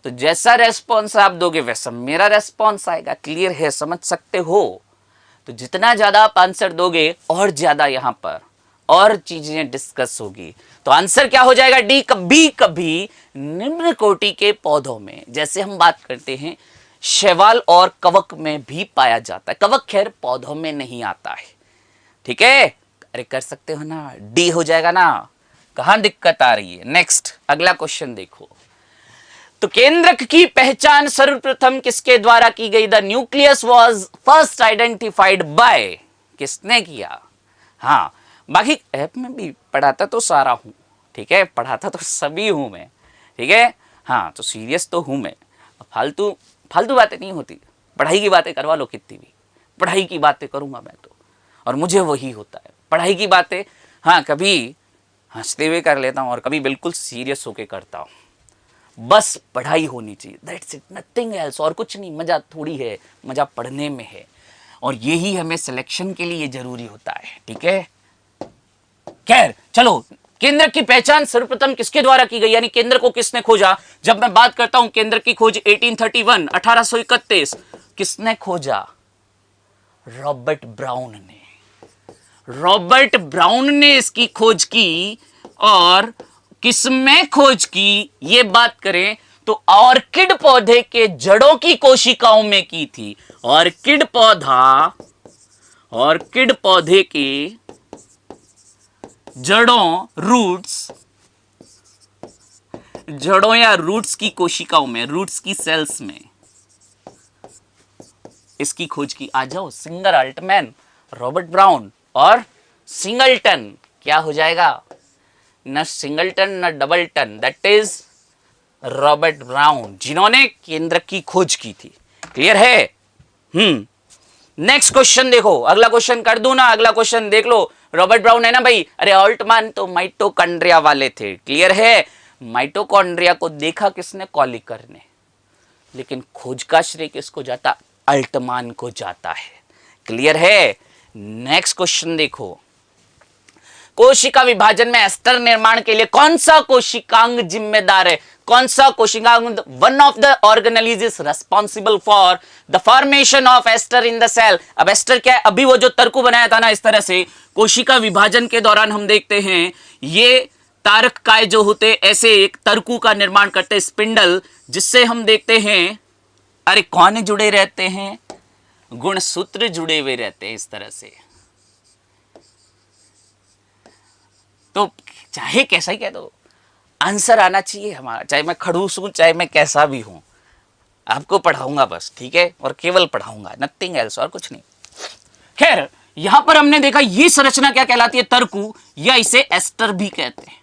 तो जैसा रेस्पॉन्स आप दोगे वैसा मेरा रेस्पॉन्स आएगा। क्लियर है, समझ सकते हो? तो जितना ज्यादा आप आंसर दोगे और ज्यादा यहां पर और चीजें डिस्कस होगी। तो आंसर क्या हो जाएगा? डी। कभी कभी निम्न कोटि के पौधों में, जैसे हम बात करते हैं, शैवाल और कवक में भी पाया जाता है। कवक खैर पौधों में नहीं आता है, ठीक है। अरे कर सकते हो ना, डी हो जाएगा ना, कहां दिक्कत आ रही है? नेक्स्ट अगला क्वेश्चन देखो। तो केंद्रक की पहचान सर्वप्रथम किसके द्वारा की गई? The nucleus was first identified by, किसने किया? हाँ, बाकी ऐप में भी पढ़ाता तो सारा हूं, ठीक है, पढ़ाता तो सभी हूं मैं, ठीक है। हाँ, तो सीरियस तो हूं मैं, फालतू फालतू बातें नहीं होती। पढ़ाई की बातें करवा लो कितनी भी, पढ़ाई की बातें करूंगा मैं तो, और मुझे वही होता है पढ़ाई की बातें। हाँ, कभी हंसते हुए कर लेता हूं और कभी बिल्कुल सीरियस होके करता हूं। बस पढ़ाई होनी चाहिए, दैट्स इट, नथिंग एल्स। और कुछ नहीं, मजा थोड़ी है, मजा पढ़ने में है, और यही हमें सिलेक्शन के लिए जरूरी होता है, ठीक है। खैर चलो, केंद्र की पहचान सर्वप्रथम किसके द्वारा की गई, यानी केंद्र को किसने खोजा? जब मैं बात करता हूं केंद्र की खोज 1831, 1831, किसने खोजा? रॉबर्ट ब्राउन ने। रॉबर्ट ब्राउन ने इसकी खोज की, और किसमें खोज की ये बात करें तो ऑर्किड पौधे के जड़ों की कोशिकाओं में की थी। ऑर्किड पौधे के जड़ों या रूट्स की कोशिकाओं में, रूट्स की सेल्स में इसकी खोज की। आ जाओ, सिंगर अल्टमैन, रॉबर्ट ब्राउन और सिंगलटन। क्या हो जाएगा? न सिंगलटन न डबलटन, दैट इज रॉबर्ट ब्राउन, जिन्होंने केंद्र की खोज की थी। क्लियर है? नेक्स्ट क्वेश्चन देखो, अगला क्वेश्चन कर दूं ना? अगला क्वेश्चन देख लो। रॉबर्ट ब्राउन है ना भाई, अरे ऑल्टमैन तो माइटोकॉन्ड्रिया वाले थे। क्लियर है? माइटोकॉन्ड्रिया को देखा किसने? कॉलिकर ने, लेकिन खोज का श्रेय किसको जाता? अल्टमैन को जाता है। क्लियर है? नेक्स्ट क्वेश्चन देखो। कोशिका विभाजन में एस्टर निर्माण के लिए कौन सा कोशिकांग जिम्मेदार है? कौन सा कोशिकांग? One of the organelle is responsible for the formation of aster in the cell. अब एस्टर क्या है? अभी वो जो तर्कु बनाया था ना, इस तरह से कोशिका विभाजन के दौरान हम देखते हैं ये तारक काय जो होते ऐसे एक तर्कु का निर्माण करते, स्पिंडल, जिससे हम देखते हैं अरे कौन जुड़े रहते हैं? गुणसूत्र जुड़े हुए रहते हैं इस तरह से। तो चाहे कैसा ही कह दो, आंसर आना चाहिए हमारा, चाहे मैं खड़ूस हूं चाहे मैं कैसा भी हूं, आपको पढ़ाऊंगा बस, ठीक है, और केवल पढ़ाऊंगा, नथिंग एल्स, और कुछ नहीं। खैर, यहां पर हमने देखा ये संरचना क्या कहलाती है? तर्कु, या इसे एस्टर भी कहते हैं।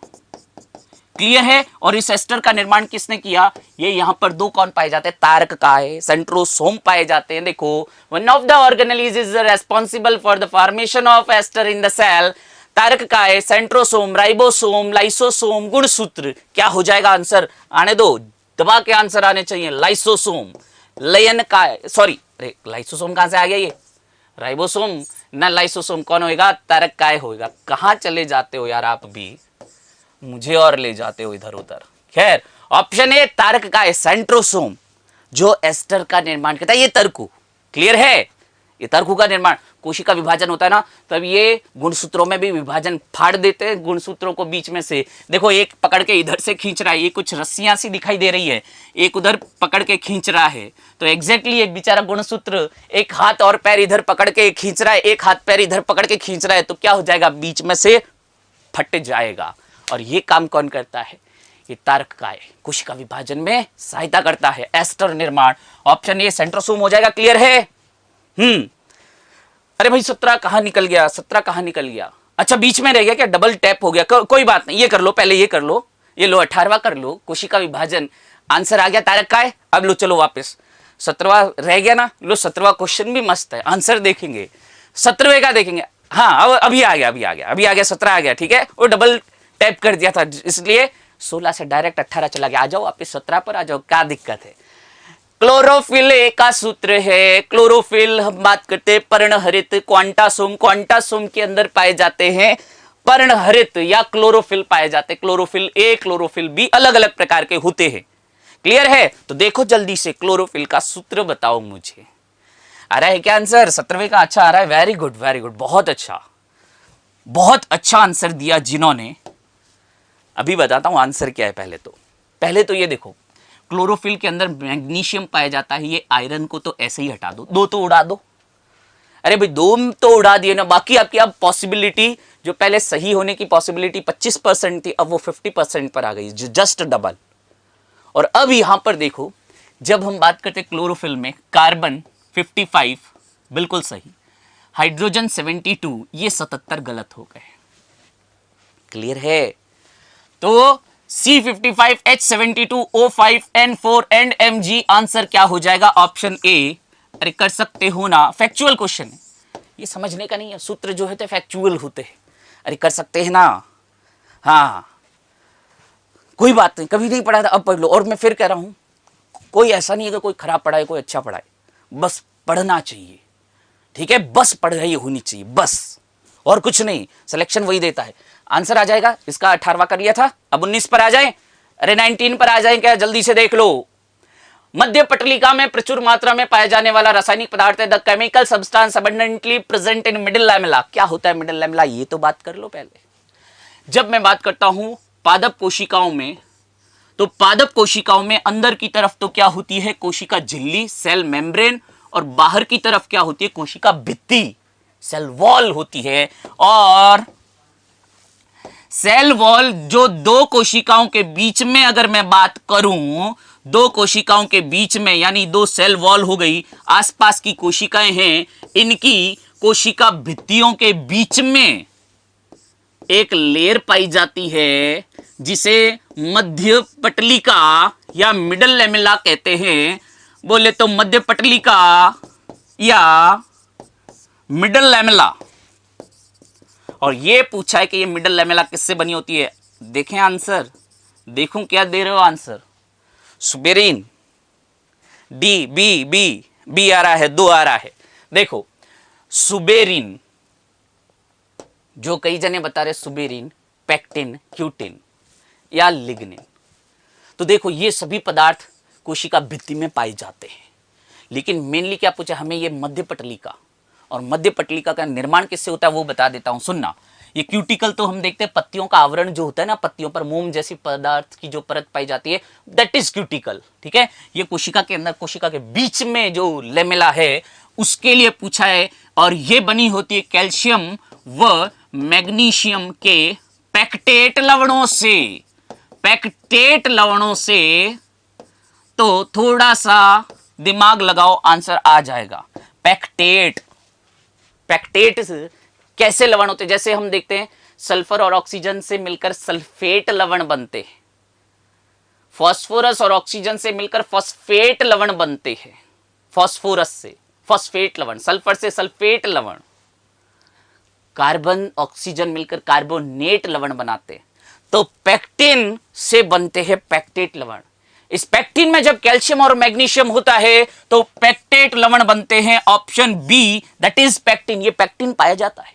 क्लियर है? और इस एस्टर का निर्माण किसने किया? ये यहां पर दो कौन पाए जाते हैं? तारक काय, सेंट्रोसोम पाए जाते हैं। देखो, one of the organelle is responsible for the formation of aster in the cell. तारक काय, सेंट्रोसोम, राइबोसोम, लाइसोसोम, गुणसूत्र। क्या हो जाएगा आंसर? आने दो, दबा के आंसर आने चाहिए। लाइसोसोम, लयन काय, सॉरी, लाइसोसोम कहां से आ गया? ये राइबोसोम ना, लाइसोसोम कौन होएगा? तारक काय होएगा। कहां चले जाते हो यार आप भी, मुझे और ले जाते हो इधर उधर। खैर, ऑप्शन ए तारक काय, सेंट्रोसोम, जो एस्टर का निर्माण करता है, ये तर्कु। क्लियर है? ये तर्कु का निर्माण, कोशिका विभाजन होता है ना, तब ये गुणसूत्रों में भी विभाजन फाड़ देते हैं। गुणसूत्रों को बीच में से देखो, एक पकड़ के इधर से खींच रहा है, ये कुछ रस्सियां सी दिखाई दे रही है, एक उधर पकड़ के खींच रहा है, तो एग्जैक्टली एक बेचारा गुणसूत्र एक हाथ और पैर इधर पकड़ के खींच रहा है, एक हाथ पैर इधर पकड़ के खींच रहा है, तो क्या हो जाएगा? बीच में से फट जाएगा। और ये काम कौन करता है? ये तारक काय, कोशिका विभाजन में सहायता करता है, एस्टर निर्माण। ऑप्शन ए सेंट्रोसोम हो जाएगा। क्लियर है? अरे भाई 17 कहां निकल गया? 17 कहां निकल गया? अच्छा, बीच में रह गया क्या? डबल टैप हो गया? कोई बात नहीं, ये कर लो, पहले ये कर लो, ये लो 18वां कर लो, कोशिका विभाजन, आंसर आ गया तारक काय। अब लो चलो वापस, 17वां रह गया ना, लो 17वां क्वेश्चन भी मस्त है, आंसर देखेंगे, 17वें का देखेंगे। हाँ, अभी आ गया 17 आ गया, ठीक है, वो डबल टैप कर दिया था इसलिए 16 से डायरेक्ट 18 चला गया। आ जाओ वापस 17 पर आ जाओ, क्या दिक्कत है? क्लोरोफिल ए का सूत्र है। क्लोरोफिल हम बात करते हैं पर्णहरित क्वांटासोम, क्वांटासोम के अंदर पाए जाते हैं पर्णहरित या क्लोरोफिल पाए जाते हैं। क्लोरोफिल ए क्लोरोफिल बी अलग अलग प्रकार के होते हैं। क्लियर है? तो देखो जल्दी से क्लोरोफिल का सूत्र बताओ मुझे। आ रहा है क्या आंसर? 17वें का अच्छा आ रहा है। वेरी गुड वेरी गुड, बहुत अच्छा आंसर दिया जिन्होंने। अभी बताता हूं आंसर क्या है। पहले तो ये देखो, क्लोरोफिल के अंदर मैग्नीशियम पाया जाता है। ये आयरन को तो ऐसे ही हटा दो, दो तो उड़ा दो। अरे भाई दो तो उड़ा दिए ना, बाकी आपकी अब पॉसिबिलिटी जो पहले सही होने की पॉसिबिलिटी 25% थी, अब वो 50% पर आ गई, जस्ट डबल। और अब यहां पर देखो, जब हम बात करते क्लोरोफिल में कार्बन 55 बिल्कुल सही, हाइड्रोजन 72, ये 77 गलत हो गए। क्लियर है? तो C55H72O5N4 एंड Mg आंसर क्या हो जाएगा? Option A. अरे कर सकते हो ना, फैक्चुअल क्वेश्चन है, ये समझने का नहीं है। सूत्र जो है तो फैक्चुअल होते हैं। अरे कर सकते हैं ना। हाँ कोई बात नहीं, कभी नहीं पढ़ा था अब पढ़ लो। और मैं फिर कह रहा हूं, कोई ऐसा नहीं है कि कोई खराब पढ़ाए कोई अच्छा पढ़ाए, बस पढ़ना चाहिए। ठीक है, बस पढ़ाई होनी चाहिए बस, और कुछ नहीं। सिलेक्शन वही देता है। आंसर आ जाएगा। इसका 18वां कर लिया था, अब 19 पर आ जाए। अरे 19 पर आ जाए क्या? जल्दी से देख लो। मध्य पटलिका में प्रचुर मात्रा में पाया जाने वाला रासायनिक पदार्थ है the chemical substance abundantly present in middle lamella. क्या होता है मिडिल लैमेला? ये तो बात कर लो पहले। जब मैं बात करता हूं पादप कोशिकाओं में, तो पादप कोशिकाओं में अंदर की तरफ तो क्या होती है? कोशिका झिल्ली, सेल मेम्ब्रेन, और बाहर की तरफ क्या होती है? कोशिका भित्ति, सेल वॉल होती है। और सेल वॉल जो दो कोशिकाओं के बीच में, अगर मैं बात करूं, दो कोशिकाओं के बीच में, यानी दो सेल वॉल हो गई, आसपास की कोशिकाएं हैं, इनकी कोशिका भित्तियों के बीच में एक लेयर पाई जाती है जिसे मध्य पटलिका या मिडल लैमेला कहते हैं। बोले तो मध्य पटलिका या मिडल लैमेला। और ये पूछा है कि ये मिडल लैमेला किससे बनी होती है? देखें आंसर, देखूं क्या दे रहे हो answer. Suberin, D, B, B, B आ रहा है, दो आ रहा है। देखो सुबेरिन, जो कई जने बता रहे सुबेरिन, पेक्टिन, क्यूटिन या लिग्निन। तो देखो ये सभी पदार्थ कोशिका भित्ति में पाए जाते हैं। लेकिन मेनली क्या पूछा हमें? ये मध्य पटलिका, और मध्य पटलिका का निर्माण किससे होता है वो बता देता हूं, सुनना। ये क्यूटिकल तो हम देखते हैं, पत्तियों का आवरण जो होता है ना, पत्तियों पर मोम जैसी पदार्थ की जो परत पाई जाती है, दैट इज क्यूटिकल। ठीक है, ये कोशिका के अंदर, कोशिका के बीच में जो लेमेला है उसके लिए पूछा है। और ये बनी होती है कैल्शियम व मैग्नीशियम के पैक्टेट लवणों से। पैक्टेट लवणों से, तो थोड़ा सा दिमाग लगाओ, आंसर आ जाएगा। पैक्टेट, पैक्टेट कैसे लवण होते हैं? जैसे हम देखते हैं सल्फर और ऑक्सीजन से मिलकर सल्फेट लवण बनते हैं, फास्फोरस और ऑक्सीजन से मिलकर फॉस्फेट लवण बनते हैं, फास्फोरस से फॉस्फेट लवण, सल्फर से सल्फेट लवण, कार्बन ऑक्सीजन मिलकर कार्बोनेट लवण बनाते हैं। तो पैक्टिन से बनते हैं पैक्टेट लवण। इस पैक्टिन में जब कैल्शियम और मैग्नीशियम होता है तो पैक्टेट लवण बनते हैं। Option B, that is pectin. ये पैक्टिन पाया जाता है।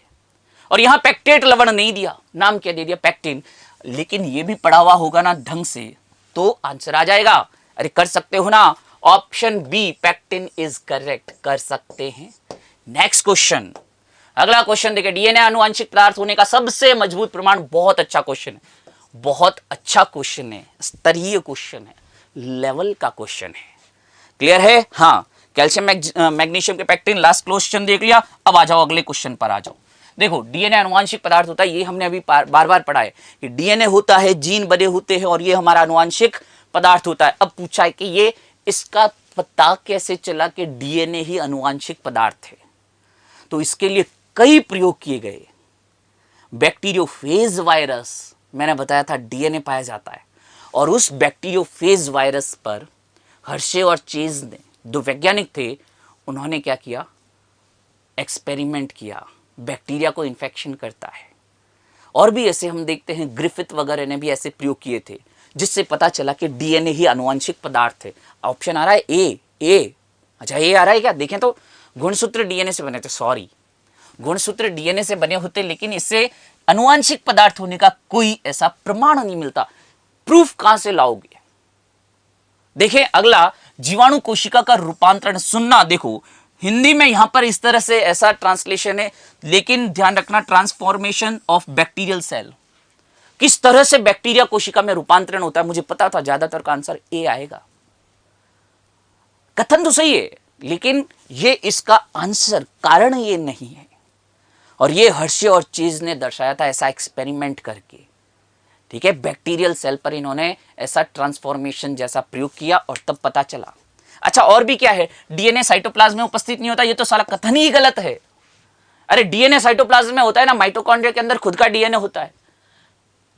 और यहां पैक्टेट लवण नहीं दिया, नाम क्या दे दिया? पैक्टिन। लेकिन ये भी पढ़ा हुआ होगा ना ढंग से तो आंसर आ जाएगा। अरे कर सकते हो ना, option B pectin is correct, कर सकते हैं। नेक्स्ट क्वेश्चन, अगला क्वेश्चन देखिए। डीएनए आनुवंशिक पदार्थ होने का सबसे मजबूत प्रमाण। बहुत अच्छा क्वेश्चन है, बहुत अच्छा क्वेश्चन है, स्तरीय क्वेश्चन है, लेवल का क्वेश्चन है। क्लियर है? हाँ, कैल्शियम मैग्नीशियम के पैक्टिन, लास्ट क्वेश्चन देख लिया। अब आ जाओ अगले क्वेश्चन पर आ जाओ। देखो डीएनए आनुवंशिक पदार्थ होता है, ये हमने अभी बार बार पढ़ा है कि डीएनए होता है, जीन बने होते हैं, और ये हमारा आनुवंशिक पदार्थ होता है। अब पूछा है कि ये इसका पता कैसे चला कि डीएनए ही आनुवंशिक पदार्थ है? तो इसके लिए कई प्रयोग किए गए। बैक्टीरियोफेज वायरस, मैंने बताया था डीएनए पाया जाता है, और उस बैक्टीरियोफेज वायरस पर हर्शे और चेज ने, दो वैज्ञानिक थे, उन्होंने क्या किया? एक्सपेरिमेंट किया। बैक्टीरिया को इन्फेक्शन करता है। और भी ऐसे हम देखते हैं, ग्रिफिथ वगैरह ने भी ऐसे प्रयोग किए थे जिससे पता चला कि डीएनए ही आनुवंशिक पदार्थ है। ऑप्शन आ रहा है ए, ए, अच्छा ए आ रहा है क्या? देखें तो गुणसूत्र डीएनए से बने थे, सॉरी गुणसूत्र डीएनए से बने होते, लेकिन इससे अनुवांशिक पदार्थ होने का कोई ऐसा प्रमाण नहीं मिलता। प्रूफ कहां से लाओगे? देखें अगला, जीवाणु कोशिका का रूपांतरण सुनना। देखो हिंदी में यहां पर इस तरह से ऐसा ट्रांसलेशन है, लेकिन ध्यान रखना ट्रांसफॉर्मेशन ऑफ बैक्टीरियल सेल, किस तरह से बैक्टीरिया कोशिका में रूपांतरण होता है। मुझे पता था ज्यादातर का आंसर ए आएगा। कथन तो सही है, लेकिन ये इसका आंसर कारण ये नहीं है। और ये हर्शे और चीज ने दर्शाया था ऐसा एक्सपेरिमेंट करके, ठीक है। बैक्टीरियल सेल पर इन्होंने ऐसा ट्रांसफॉर्मेशन जैसा प्रयोग किया और तब पता चला। अच्छा और भी क्या है, डीएनए साइटोप्लाज्म में उपस्थित नहीं होता, ये तो साला कथन ही गलत है। अरे डीएनए साइटोप्लाज्म में होता है ना, माइटोकॉन्ड्रिया के अंदर खुद का डीएनए होता है,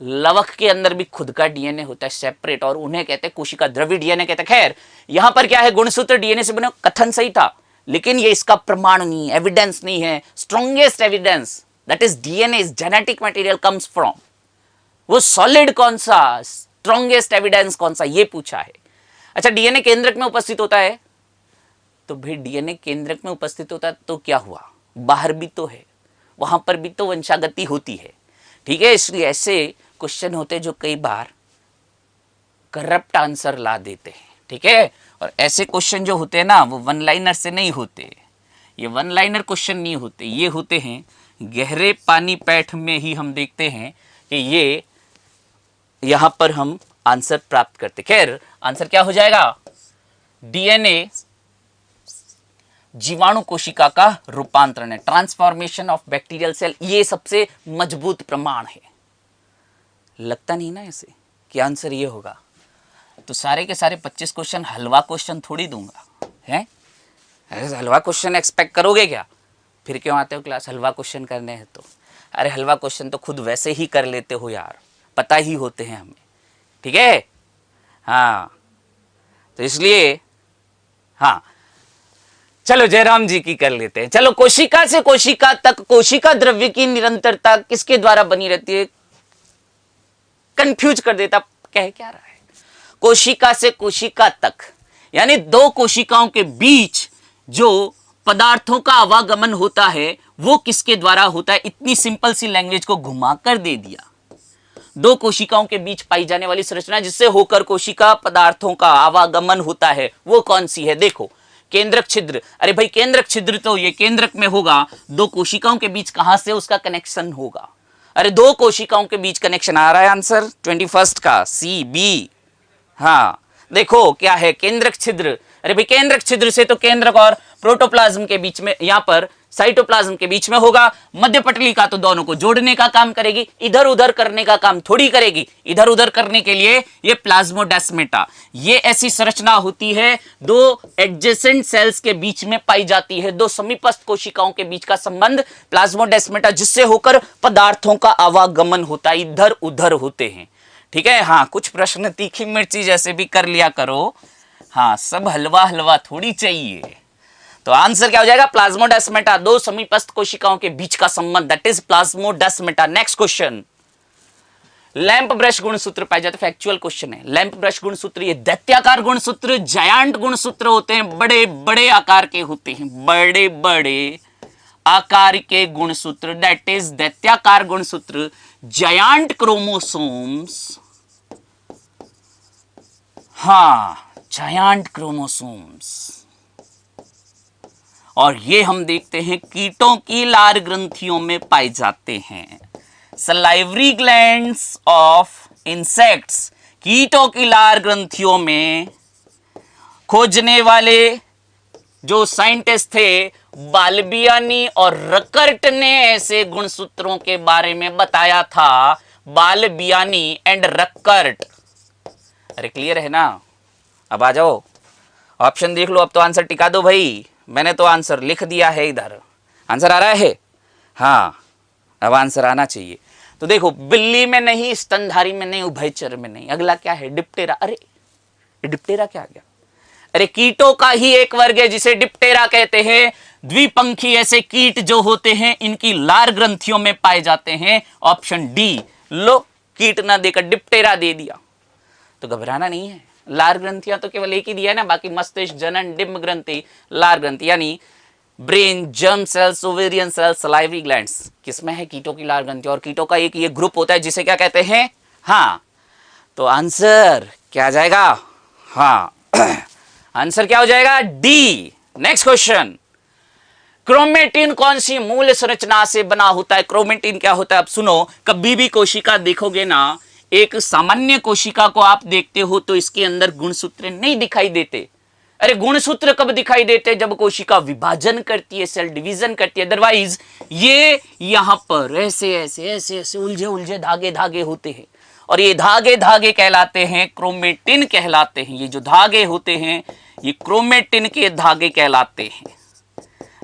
लवक के अंदर भी खुद का डीएनए होता है सेपरेट, और उन्हें कहते हैं कोशिका द्रव्य डीएनए कहते हैं। खैर यहां पर क्या है, गुणसूत्र डीएनए से बने, कथन सही था, लेकिन ये इसका प्रमाण नहीं, एविडेंस नहीं है। Strongest evidence that is DNA is genetic material comes from, वो सॉलिड कौन सा, स्ट्रॉन्गेस्ट एविडेंस कौन सा, ये पूछा है। अच्छा डीएनए केंद्रक में उपस्थित होता है, तो भाई डीएनए केंद्रक में उपस्थित होता है तो क्या हुआ, बाहर भी तो है, वहां पर भी तो वंशागति होती है, ठीक है। इसलिए ऐसे क्वेश्चन होते जो कई बार करप्ट आंसर ला देते हैं, ठीक है। और ऐसे क्वेश्चन जो होते हैं ना, वो वन लाइनर से नहीं होते, ये वन लाइनर क्वेश्चन नहीं होते, ये होते हैं गहरे पानी पैठ में ही हम देखते हैं कि ये यहां पर हम आंसर प्राप्त करते। खैर आंसर क्या हो जाएगा, डीएनए जीवाणु कोशिका का रूपांतरण है, ट्रांसफॉर्मेशन ऑफ बैक्टीरियल सेल, ये सबसे मजबूत प्रमाण है। लगता नहीं ना ऐसे कि आंसर ये होगा, तो सारे के सारे 25 क्वेश्चन हलवा क्वेश्चन थोड़ी दूंगा, हैं? अरे हलवा क्वेश्चन एक्सपेक्ट करोगे क्या? फिर क्यों आते हो क्लास, हलवा क्वेश्चन करने हैं तो? अरे हलवा क्वेश्चन तो खुद वैसे ही कर लेते हो यार, पता ही होते हैं हमें, ठीक है। हाँ तो इसलिए हाँ चलो जयराम जी की कर लेते हैं। चलो कोशिका से कोशिका तक कोशिका द्रव्य की निरंतरता किसके द्वारा बनी रहती है? कंफ्यूज कर देता, कह क्या रहा है। कोशिका से कोशिका तक यानी दो कोशिकाओं के बीच जो पदार्थों का आवागमन होता है वो किसके द्वारा होता है? इतनी सिंपल सी लैंग्वेज को घुमा कर दे दिया। दो कोशिकाओं के बीच पाई जाने वाली संरचना जिससे होकर कोशिका पदार्थों का आवागमन होता है वो कौन सी है? देखो केंद्रक छिद्र। अरे भाई केंद्रक छिद्र तो ये केंद्रक में होगा, दो कोशिकाओं के बीच कहां से उसका कनेक्शन होगा? अरे दो कोशिकाओं के बीच कनेक्शन आ रहा है आंसर 21 का सी बी। हाँ देखो क्या है केंद्रक छिद्र। अरे भाई केंद्रक छिद्र से तो केंद्रक और प्रोटोप्लाज्म के बीच में, यहां पर साइटोप्लाज्म के बीच में होगा। मध्य पटलिका तो दोनों को जोड़ने का काम करेगी, इधर उधर करने का काम थोड़ी करेगी। इधर उधर करने के लिए ये प्लाज्मोडेस्माटा, ये ऐसी संरचना होती है दो एडजेसेंट सेल्स के बीच में पाई जाती है, दो समीपस्थ कोशिकाओं के बीच का संबंध प्लाज्मोडेस्माटा, जिससे होकर पदार्थों का आवागमन होता है, इधर उधर होते हैं, ठीक है। हाँ कुछ प्रश्न तीखी मिर्ची जैसे भी कर लिया करो, हाँ सब हलवा हलवा थोड़ी चाहिए। तो आंसर क्या हो जाएगा? प्लाज्मोडेस्माटा, दो समीपस्थ कोशिकाओं के बीच का संबंध, that is plasmodesmata. Next question, lamp brush गुणसूत्र पाए जाते, फैक्चुअल क्वेश्चन है। लैंप ब्रश गुणसूत्र ये दैत्याकार गुणसूत्र, जायंट गुणसूत्र होते हैं, बड़े बड़े आकार के होते हैं, बड़े बड़े आकार के गुणसूत्र, दैट इज दैत्याकार गुणसूत्र, जायंट क्रोमोसोम्स। हाँ जायंट क्रोमोसोम्स। और ये हम देखते हैं कीटों की लार ग्रंथियों में पाए जाते हैं। सलाइवरी ग्लैंड्स ऑफ इंसेक्ट्स, कीटों की लार ग्रंथियों में खोजने वाले जो साइंटिस्ट थे बाल्बियानी और रकर्ट ने ऐसे गुणसूत्रों के बारे में बताया था। बाल्बियानी एंड रकर्ट। अरे क्लियर है ना? अब आ जाओ ऑप्शन देख लो, अब तो आंसर टिका दो भाई। मैंने तो आंसर लिख दिया है, इधर आंसर आ रहा है। हाँ अब आंसर आना चाहिए। तो देखो बिल्ली में नहीं, स्तनधारी में नहीं, उभयचर में नहीं। अगला क्या है? डिप्टेरा। अरे डिप्टेरा क्या आ गया? अरे कीटों का ही एक वर्ग है जिसे डिप्टेरा कहते हैं। द्विपंखी ऐसे कीट जो होते हैं इनकी लार ग्रंथियों में पाए जाते हैं। Option D. लो कीट ना देकर डिप्टेरा दे दिया, तो घबराना नहीं है, लार ग्रंथियां तो केवल एक ही दिया है ना, बाकी मस्तिष्क, जनन, डिम्ब ग्रंथि, लार ग्रंथि यानी brain, germ cells, ovarian cells, salivary glands किसमें है? कीटों की लार ग्रंथि। और कीटों का एक ये ग्रुप होता है जिसे क्या कहते हैं? हाँ, तो आंसर क्या आ जाएगा? हाँ आंसर क्या हो जाएगा? डी। नेक्स्ट क्वेश्चन, क्रोमेटिन कौन सी मूल संरचना से बना होता है? क्रोमेटिन क्या होता है? अब सुनो, कभी भी कोशिका देखोगे ना, एक सामान्य कोशिका को आप देखते हो तो इसके अंदर गुणसूत्र नहीं दिखाई देते। अरे गुणसूत्र कब दिखाई देते हैं? जब कोशिका विभाजन करती है, सेल डिवीजन करती है। अदरवाइज ये यहां पर ऐसे ऐसे ऐसे ऐसे उलझे उलझे धागे धागे होते हैं, और ये धागे धागे कहलाते हैं क्रोमेटिन कहलाते हैं। ये जो धागे होते हैं ये क्रोमेटिन के धागे कहलाते हैं।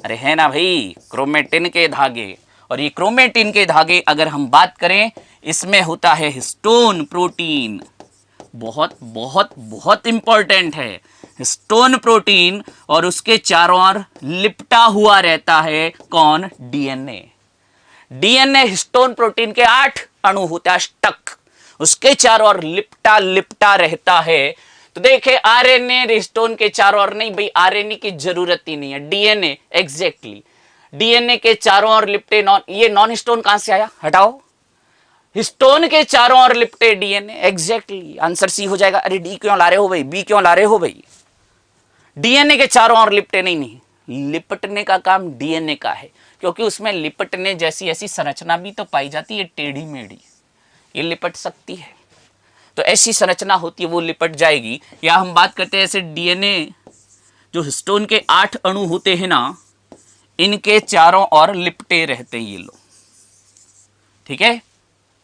अरे है ना भाई, क्रोमेटिन के धागे। और ये क्रोमेटिन के धागे अगर हम बात करें, इसमें होता है हिस्टोन प्रोटीन। बहुत बहुत बहुत इंपॉर्टेंट है हिस्टोन प्रोटीन, और उसके चारों ओर लिपटा हुआ रहता है कौन? डीएनए। डीएनए हिस्टोन प्रोटीन के 8 अणु होता है, अष्टक, उसके चारों ओर लिपटा लिपटा रहता है। तो देखे आरएनए हिस्टोन के चारों ओर नहीं भाई, आरएनए की जरूरत ही नहीं है, डीएनए एग्जैक्टली डीएनए के चारों ओर लिपटे। ये नॉन हिस्टोन कहां से आया? हटाओ, हिस्टोन के चारों ओर लिपटे डीएनए, एग्जैक्टली आंसर सी हो जाएगा। अरे डी क्यों ला रहे हो भाई, बी क्यों ला रहे हो भाई? डीएनए के चारों ओर लिपटे नहीं, लिपटने का काम डीएनए का है, क्योंकि उसमें लिपटने जैसी ऐसी संरचना भी तो पाई जाती है, टेढ़ी मेढ़ी, ये लिपट सकती है। तो ऐसी संरचना होती है, वो लिपट जाएगी। या हम बात करते हैं ऐसे डीएनए जो हिस्टोन के 8 अणु होते हैं ना, इनके चारों ओर लिपटे रहते हैं ये लोग। ठीक है,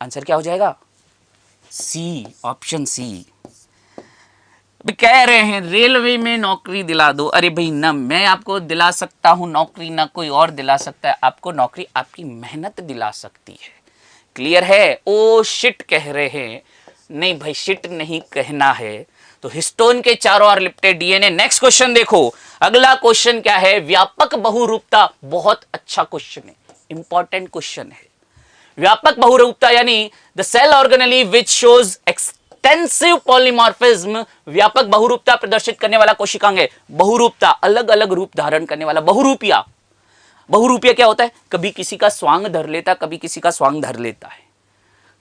आंसर क्या हो जाएगा? सी, ऑप्शन सी। कह रहे हैं रेलवे में नौकरी दिला दो। अरे भाई, ना मैं आपको दिला सकता हूं नौकरी, ना कोई और दिला सकता है आपको नौकरी, आपकी मेहनत दिला सकती है। क्लियर है? ओ शिट कह रहे हैं, नहीं भाई शिट नहीं कहना है। तो हिस्टोन के चारों ओर लिपटे डीएनए। नेक्स्ट क्वेश्चन देखो, अगला क्वेश्चन क्या है? व्यापक बहुरूपता। बहुत अच्छा क्वेश्चन है, इंपॉर्टेंट क्वेश्चन है। व्यापक बहुरूपता यानी the cell organelle which shows extensive polymorphism. व्यापक बहुरूपता प्रदर्शित करने वाला कोशिकांग है। बहुरूपता, अलग अलग रूप धारण करने वाला। बहुरूपिया, बहुरूपिया क्या होता है? कभी किसी का स्वांग धर लेता, कभी किसी का स्वांग धर लेता है,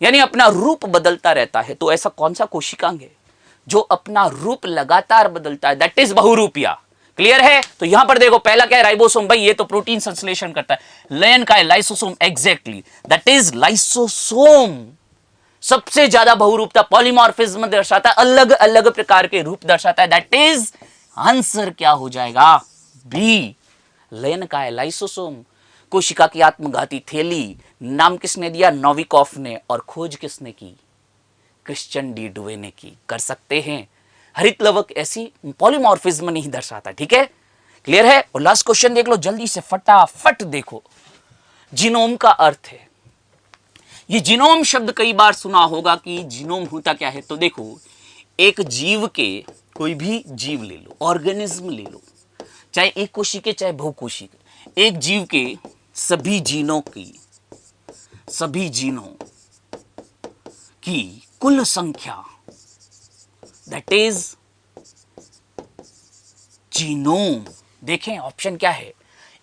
यानी अपना रूप बदलता रहता है। तो ऐसा कौन सा कोशिकांग है जो अपना रूप लगातार बदलता है? That is बहुरूपिया। क्लियर है? तो यहां पर देखो, पहला क्या है? राइबोसोम। भाई ये तो प्रोटीन संश्लेषण करता है। लयन का है lysosome, exactly that is lysosome. सबसे ज्यादा बहुरूपता, पॉलीमॉर्फिज्म दर्शाता है, अलग अलग प्रकार के रूप दर्शाता है। दैट इज आंसर क्या हो जाएगा? बी, लयन का है लाइसोसोम। कोशिका की आत्मघाती थैली नाम किसने दिया? नोविकोफ ने। और खोज किसने की? क्रिश्चियन डी डुवे ने की। कर सकते हैं, हरित लवक ऐसी पॉलीमॉर्फिज्म नहीं दर्शाता। ठीक है, क्लियर है? और लास्ट क्वेश्चन देख लो जल्दी से, फटाफट देखो। जीनोम का अर्थ है, ये जीनोम शब्द कई बार सुना होगा कि जीनोम होता क्या है। तो देखो, एक जीव के, कोई भी जीव ले लो, ऑर्गेनिज्म ले लो, चाहे एक कोशिके चाहे बहुकोशिके, एक जीव के सभी जीनों की कुल संख्या, दैट इज जीनोम। देखें ऑप्शन क्या है?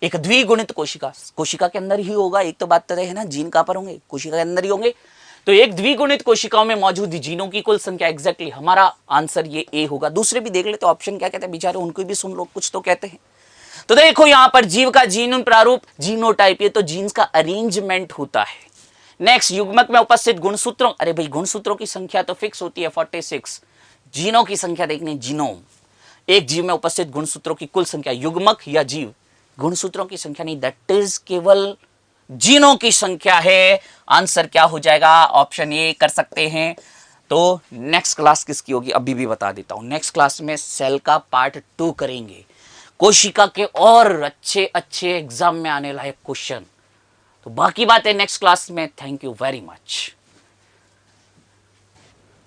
एक द्विगुणित कोशिका के अंदर ही होगा, एक तो बात तय है ना, जीन कहां पर होंगे? कोशिका के अंदर ही होंगे। तो एक द्विगुणित कोशिकाओं में मौजूद जीनों की कुल संख्या, एग्जैक्टली हमारा आंसर ये ए होगा। दूसरे भी देख ले तो ऑप्शन क्या कहते हैं बेचारे, उनको भी सुन लो, कुछ तो कहते हैं। तो देखो यहां पर जीव का जीन प्रारूप, जीनोटाइप, ये तो जीन्स का अरेंजमेंट होता है। नेक्स्ट, युग्मक में उपस्थित गुणसूत्रों। अरे भाई गुणसूत्रों की संख्या तो फिक्स होती है 46। जीनों की संख्या देखने, जीनोम, एक जीव में उपस्थित गुणसूत्रों की कुल संख्या। युग्मक या जीव, गुणसूत्रों की संख्या नहीं, दैट इज केवल जीनों की संख्या है। आंसर क्या हो जाएगा? ऑप्शन ए कर सकते हैं। तो नेक्स्ट क्लास किसकी होगी अभी भी बता देता हूं। नेक्स्ट क्लास में सेल का पार्ट 2 करेंगे, कोशिका के और अच्छे अच्छे एग्जाम में आने लायक क्वेश्चन। तो बाकी बातें नेक्स्ट क्लास में। Thank you very much.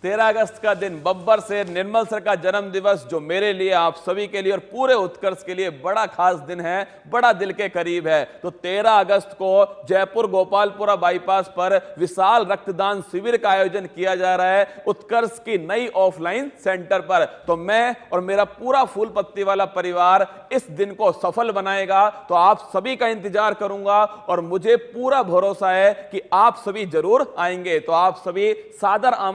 13 अगस्त का दिन बब्बर शेर निर्मल सर का जन्म दिवस, जो मेरे लिए, आप सभी के लिए और पूरे उत्कर्ष के लिए बड़ा खास दिन है, बड़ा दिल के करीब है। तो 13 अगस्त को जयपुर गोपालपुरा बाईपास पर विशाल रक्तदान शिविर का आयोजन किया जा रहा है उत्कर्ष की नई ऑफलाइन सेंटर पर। तो मैं और मेरा पूरा फूल पत्ती वाला परिवार इस दिन को सफल बनाएगा। तो आप सभी का इंतजार करूंगा और मुझे पूरा भरोसा है कि आप सभी जरूर आएंगे। तो आप सभी सादर